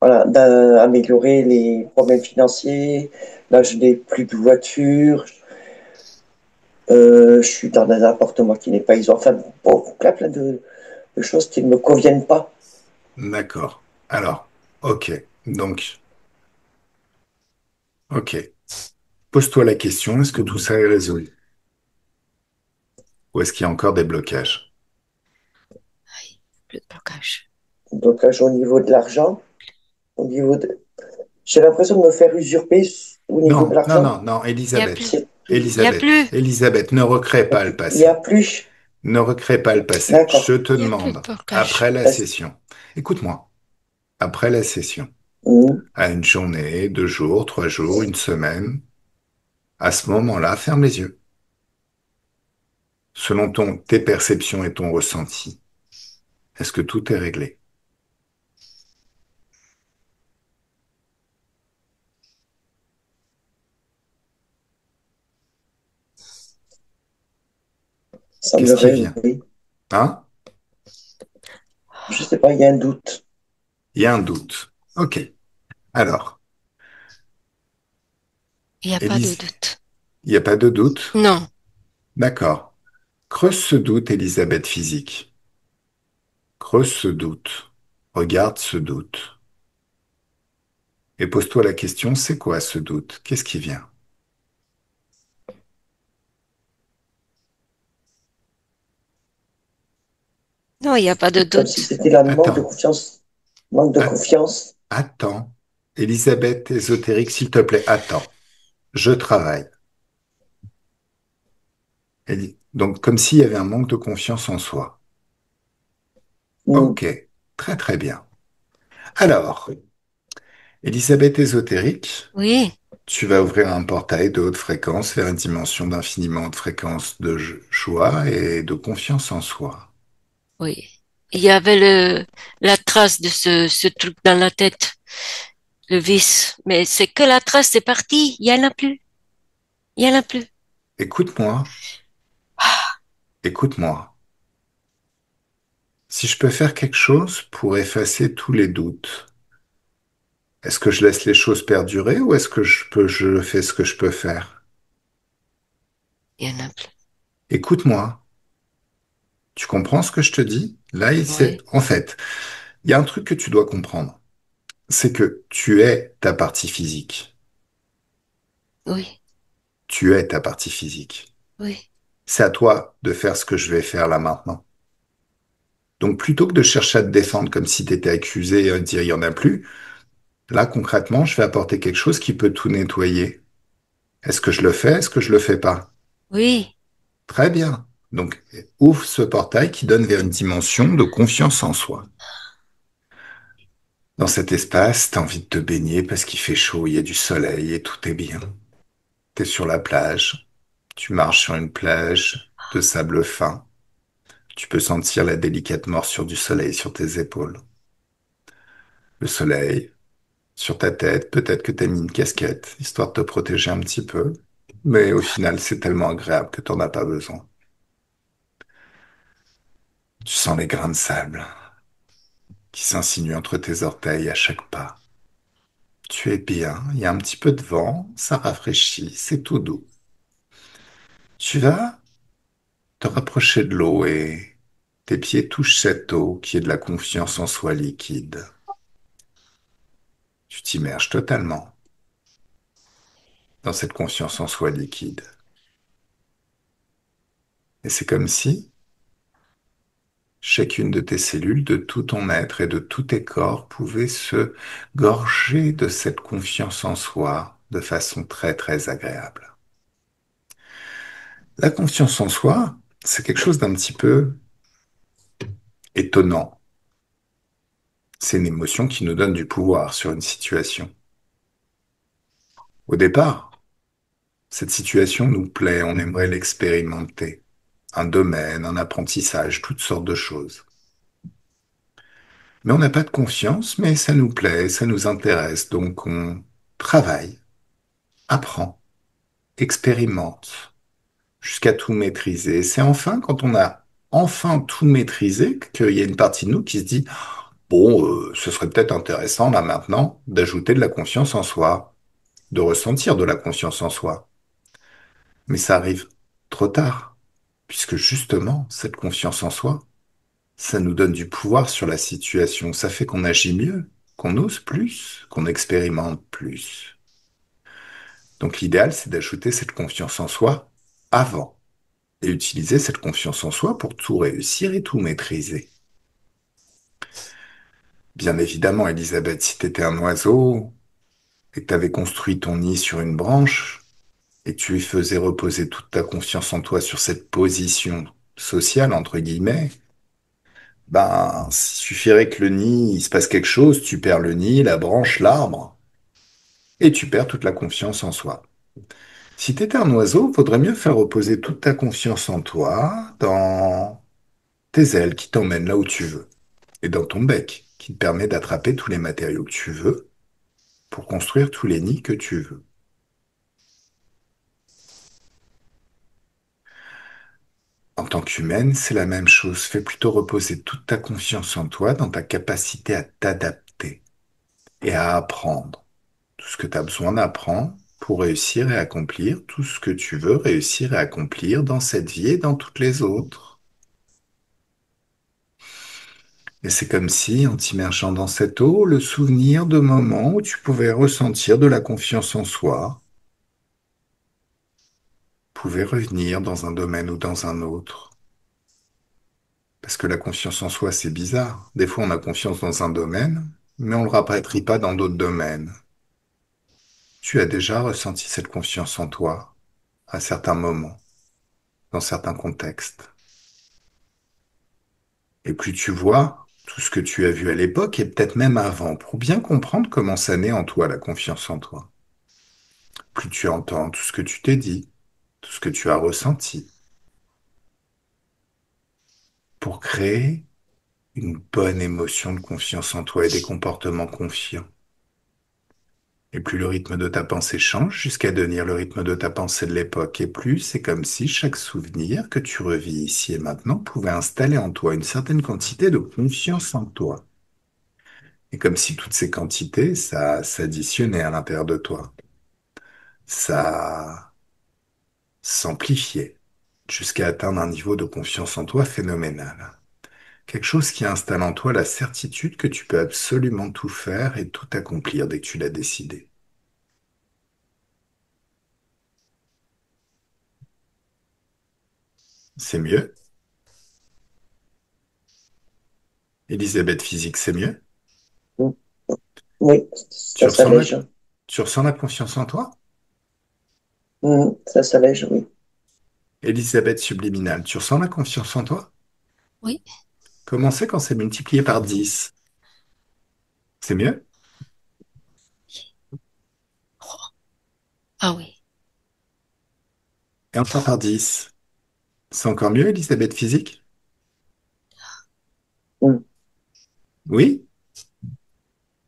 voilà, d'améliorer les problèmes financiers. Là, je n'ai plus de voiture. Je suis dans un appartement qui n'est pas isolé. Enfin, bon, plein de choses qui ne me conviennent pas. D'accord. Alors, ok. Donc, ok. Pose-toi la question, est-ce que tout ça est résolu? Ou est-ce qu'il y a encore des blocages? Plus de blocage. Donc, là, au niveau de l'argent, au niveau de... j'ai l'impression de me faire usurper au niveau de Non, non, l'argent. non, non, Il n'y a plus. Elisabeth. C'est tout. Il n'y a Elisabeth. plus. Elisabeth, ne recrée pas le Il y a passé. plus. Ne recrée pas le passé. Je D'accord. te Il n'y a plus de demande, après blocage. la Est-ce- session, écoute-moi, après la session. Mhm. à une journée, 2 jours, 3 jours, une semaine. À ce moment-là, ferme les yeux. Selon tes perceptions et ton ressenti, est-ce que tout est réglé? Qu'est-ce qui Semblerait, vient? oui. Hein? Je sais pas, il y a un doute. Il y a un doute. Ok. Alors, Il n'y a pas de Élise, doute. il n'y a pas de doute? Non, D'accord. Creuse ce doute, Elisabeth Physique. Creuse ce doute. Regarde ce doute. Et pose-toi la question, c'est quoi ce doute? Qu'est-ce qui vient? non, il n'y a pas de C'est comme si doute. c'était la manque de Attends, confiance. Manque de a- confiance. attends. Elisabeth ésotérique, s'il te plaît, attends. Je travaille. Donc, comme s'il y avait un manque de confiance en soi. Mhm. Ok, très très bien. Alors, Elisabeth ésotérique, Oui, tu vas ouvrir un portail de haute fréquence vers une dimension d'infiniment haute fréquence de joie et de confiance en soi. oui. Il y avait la trace de ce truc dans la tête, le vice. Mais c'est que la trace, c'est parti. Il y en a plus. Il y en a plus. Écoute-moi, écoute-moi. Si je peux faire quelque chose pour effacer tous les doutes, est-ce que je laisse les choses perdurer ou est-ce que je fais ce que je peux faire? Il y en a plus. Écoute-moi. Tu comprends ce que je te dis? Là, Oui, en fait, il y a un truc que tu dois comprendre. C'est que tu es ta partie physique. oui, Tu es ta partie physique. oui, C'est à toi de faire ce que je vais faire là maintenant. Donc, plutôt que de chercher à te défendre comme si tu étais accusé et de dire il n'y en a plus, là, concrètement, je vais apporter quelque chose qui peut tout nettoyer. Est-ce que je le fais? Est-ce que je le fais pas? oui. Très bien. Donc, ouvre ce portail qui donne vers une dimension de confiance en soi. Dans cet espace, tu as envie de te baigner parce qu'il fait chaud, il y a du soleil et tout est bien. Tu es sur la plage, tu marches sur une plage de sable fin. Tu peux sentir la délicate morsure du soleil sur tes épaules. Le soleil sur ta tête, peut-être que tu as mis une casquette, histoire de te protéger un petit peu. Mais au final, c'est tellement agréable que tu n'en as pas besoin. Tu sens les grains de sable qui s'insinuent entre tes orteils à chaque pas. Tu es bien, il y a un petit peu de vent, ça rafraîchit, c'est tout doux. Tu vas te rapprocher de l'eau et tes pieds touchent cette eau qui est de la confiance en soi liquide. Tu t'immerges totalement dans cette confiance en soi liquide. Et c'est comme si chacune de tes cellules, de tout ton être et de tous tes corps pouvait se gorger de cette confiance en soi de façon très très agréable. La confiance en soi, c'est quelque chose d'un petit peu étonnant. C'est une émotion qui nous donne du pouvoir sur une situation. Au départ, cette situation nous plaît, on aimerait l'expérimenter. Un domaine, un apprentissage, toutes sortes de choses. Mais on n'a pas de confiance, mais ça nous plaît, ça nous intéresse, donc on travaille, apprend, expérimente, jusqu'à tout maîtriser. C'est enfin quand on a enfin tout maîtrisé qu'il y a une partie de nous qui se dit, bon, ce serait peut-être intéressant là maintenant d'ajouter de la confiance en soi, de ressentir de la confiance en soi. Mais ça arrive trop tard, puisque justement, cette confiance en soi, ça nous donne du pouvoir sur la situation, ça fait qu'on agit mieux, qu'on ose plus, qu'on expérimente plus. Donc l'idéal, c'est d'ajouter cette confiance en soi avant et utiliser cette confiance en soi pour tout réussir et tout maîtriser. Bien évidemment, Elisabeth, si tu étais un oiseau et que tu avais construit ton nid sur une branche et que tu y faisais reposer toute ta confiance en toi sur cette position sociale, entre guillemets, Ben, il suffirait que le nid, il se passe quelque chose, tu perds le nid, la branche, l'arbre, et tu perds toute la confiance en soi. Si t'étais un oiseau, vaudrait mieux faire reposer toute ta confiance en toi dans tes ailes qui t'emmènent là où tu veux, et dans ton bec qui te permet d'attraper tous les matériaux que tu veux pour construire tous les nids que tu veux. En tant qu'humaine, c'est la même chose. Fais plutôt reposer toute ta confiance en toi, dans ta capacité à t'adapter et à apprendre tout ce que tu as besoin d'apprendre pour réussir et accomplir tout ce que tu veux réussir et accomplir dans cette vie et dans toutes les autres. Et c'est comme si, en t'immergeant dans cette eau, le souvenir de moments où tu pouvais ressentir de la confiance en soi pouvait revenir dans un domaine ou dans un autre. Parce que la confiance en soi, c'est bizarre. Des fois, on a confiance dans un domaine, mais on ne le rapatrie pas dans d'autres domaines. Tu as déjà ressenti cette confiance en toi à certains moments, dans certains contextes. Et plus tu vois tout ce que tu as vu à l'époque, et peut-être même avant, pour bien comprendre comment ça naît en toi, la confiance en toi. Plus tu entends tout ce que tu t'es dit, tout ce que tu as ressenti, pour créer une bonne émotion de confiance en toi et des comportements confiants. Et plus le rythme de ta pensée change jusqu'à devenir le rythme de ta pensée de l'époque, et plus c'est comme si chaque souvenir que tu revis ici et maintenant pouvait installer en toi une certaine quantité de confiance en toi. Et comme si toutes ces quantités, ça s'additionnait à l'intérieur de toi. Ça s'amplifiait jusqu'à atteindre un niveau de confiance en toi phénoménal. Quelque chose qui installe en toi la certitude que tu peux absolument tout faire et tout accomplir dès que tu l'as décidé. C'est mieux? Elisabeth Physique, c'est mieux? Mm. Oui, Tu ça ressens la, s'allège. tu ressens la confiance en toi? Ça s'allège, oui. Elisabeth subliminale, tu ressens la confiance en toi? Oui. Comment c'est quand c'est multiplié par 10? C'est mieux? Ah oui. Et encore par 10? C'est encore mieux, Elisabeth Physique? Mm. Oui?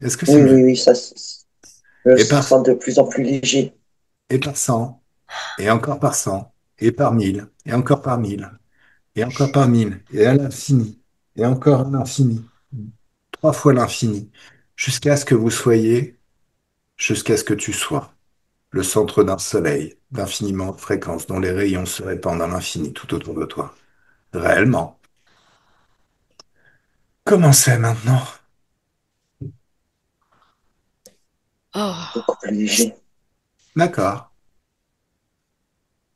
Est-ce que c'est Oui, mieux? oui, oui, je me Et par, sens de plus en plus léger. et par 100? Et encore par 100? Et par 1000? Et encore par 1000? Et encore par 1000? Et à l'infini? Et encore à l'infini? Trois fois l'infini. Jusqu'à ce que vous soyez, jusqu'à ce que tu sois le centre d'un soleil d'infiniment de fréquences dont les rayons se répandent à l'infini tout autour de toi. Réellement. Comment c'est maintenant? Oh, Beaucoup plus léger. D'accord.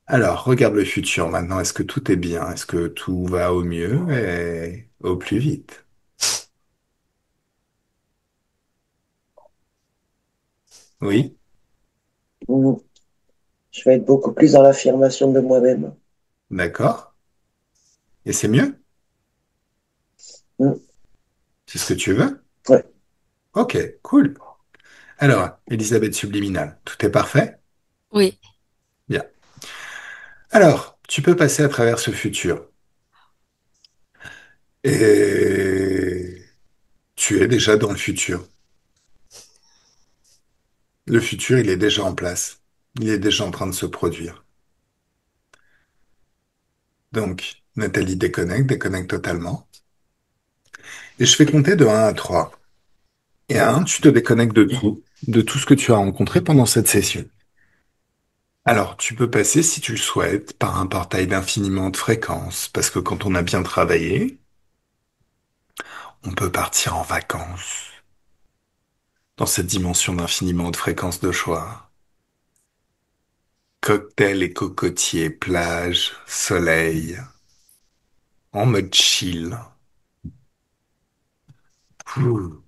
Alors, regarde le futur maintenant. Est-ce que tout est bien? Est-ce que tout va au mieux et au plus vite? Oui, Mm. Je vais être beaucoup plus dans l'affirmation de moi-même. d'accord. Et c'est mieux? Mm. C'est ce que tu veux? Ouais. Ok, cool. Alors, Elisabeth subliminale, tout est parfait? oui, Bien. Alors, tu peux passer à travers ce futur. Et tu es déjà dans le futur. Le futur, il est déjà en place. Il est déjà en train de se produire. Donc, Nathalie déconnecte, déconnecte totalement. Et je vais compter de 1 à 3. Et à 1, tu te déconnectes de tout ce que tu as rencontré pendant cette session. Alors, tu peux passer, si tu le souhaites, par un portail d'infiniment de fréquences, parce que quand on a bien travaillé, on peut partir en vacances dans cette dimension d'infiniment de fréquences de choix. Cocktail et cocotier, plage, soleil, en mode chill. Ouh,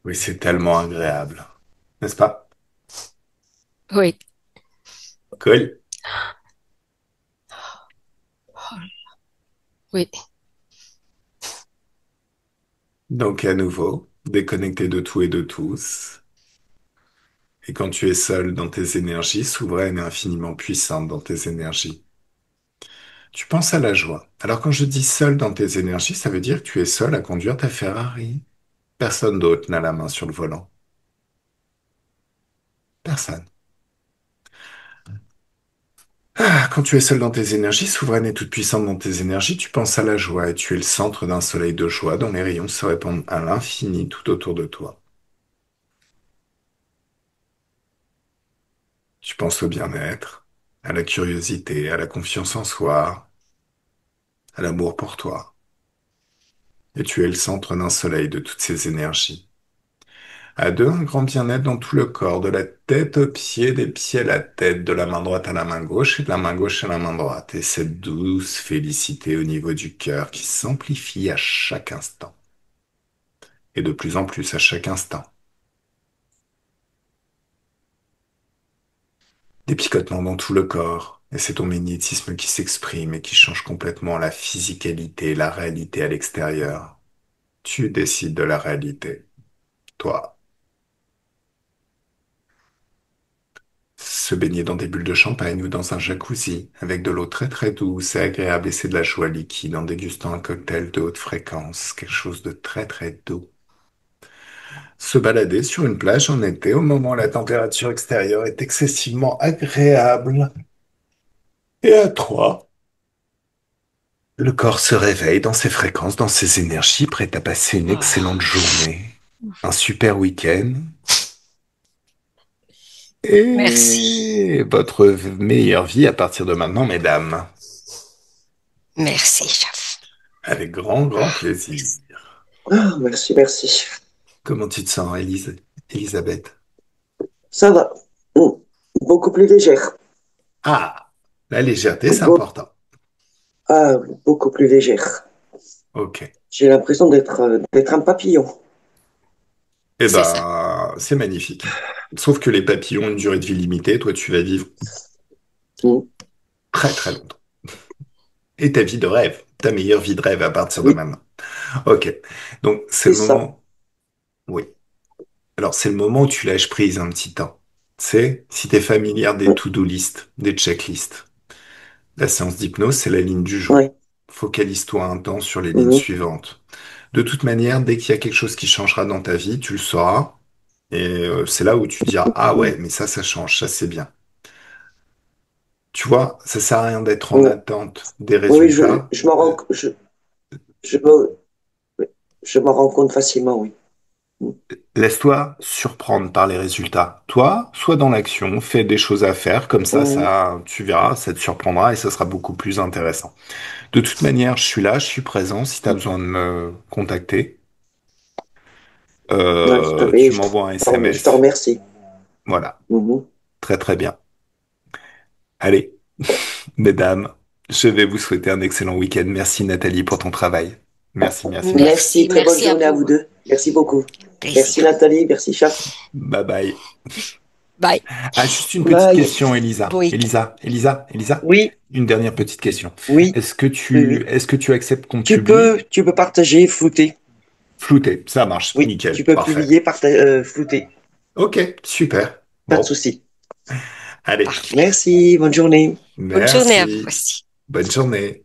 oui, c'est tellement agréable. N'est-ce pas? oui. Cool. Oui. Donc à nouveau, déconnecté de tout et de tous. Et quand tu es seul dans tes énergies, souveraine et infiniment puissante dans tes énergies, tu penses à la joie. Alors quand je dis seul dans tes énergies, ça veut dire que tu es seul à conduire ta Ferrari. Personne d'autre n'a la main sur le volant. Personne. Ah, quand tu es seul dans tes énergies, souveraine et toute puissante dans tes énergies, tu penses à la joie et tu es le centre d'un soleil de joie dont les rayons se répandent à l'infini tout autour de toi. Tu penses au bien-être, à la curiosité, à la confiance en soi, à l'amour pour toi. Et tu es le centre d'un soleil de toutes ces énergies. À deux, un grand bien-être dans tout le corps, de la tête aux pieds, des pieds à la tête, de la main droite à la main gauche et de la main gauche à la main droite. Et cette douce félicité au niveau du cœur qui s'amplifie à chaque instant. Et de plus en plus à chaque instant. Des picotements dans tout le corps. Et c'est ton magnétisme qui s'exprime et qui change complètement la physicalité, la réalité à l'extérieur. Tu décides de la réalité. Toi. Se baigner dans des bulles de champagne ou dans un jacuzzi, avec de l'eau très très douce et agréable, et c'est de la joie liquide en dégustant un cocktail de haute fréquence, quelque chose de très très doux. Se balader sur une plage en été au moment où la température extérieure est excessivement agréable. Et à trois, le corps se réveille dans ses fréquences, dans ses énergies, prêt à passer une excellente Oh, journée, un super week-end, merci. et votre meilleure vie à partir de maintenant, mesdames. Merci, chef. Avec grand, grand plaisir. Ah, merci, merci. Comment tu te sens, Elisabeth? Ça va. Mm. Beaucoup plus légère. Ah, la légèreté, c'est Beau- important. ah, beaucoup plus légère. Ok. J'ai l'impression d'être un papillon. Eh C'est ça. ben, c'est magnifique. Sauf que les papillons ont une durée de vie limitée. Toi, tu vas vivre Mm. très, très longtemps. Et ta vie de rêve, ta meilleure vie de rêve à partir de Oui, maintenant. Ok. Donc, c'est c'est le ça. moment. Oui. Alors, c'est le moment où tu lâches prise un petit temps. C'est si tu es familière des Mm. to-do list, des checklists. La séance d'hypnose, c'est la ligne du jour. Ouais. Focalise-toi un temps sur les lignes Mhm. suivantes. De toute manière, dès qu'il y a quelque chose qui changera dans ta vie, tu le sauras. Et c'est là où tu diras, ah ouais, mais ça change, ça c'est bien. Tu vois, ça sert à rien d'être en Mm. attente des Oui, résultats. je m'en rends, je me, je m'en rends compte facilement, oui. Mm. Laisse-toi surprendre par les résultats. Toi, sois dans l'action, fais des choses à faire, comme Mhm. ça, tu verras, ça te surprendra et ça sera beaucoup plus intéressant. De toute manière, je suis là, je suis présent. Si tu as besoin de me contacter, Ouais, tout à fait. tu m'envoies un Je te SMS. remercie. Voilà, Mhm. très très bien. Allez, mesdames, je vais vous souhaiter un excellent week-end. Merci Nathalie pour ton travail. Merci, merci, merci. Merci, Merci, très bonne merci à journée à vous. vous deux. Merci beaucoup. Merci Plaisir. Nathalie, merci Chaf. Bye bye. Bye. Ah, juste une petite Bye. question, Elisa. Bon week-end. Elisa. Oui, Une dernière petite question. oui, oui, oui. Est-ce que tu acceptes qu'on publie? Tu peux partager, flouter. Flouté, ça marche, Oui, tu nickel, peux parfait. publier, flouter. Ok, super. Pas de Bon, souci. allez, Parfait. Merci, bonne journée. Bonne journée à vous merci. aussi. Bonne journée.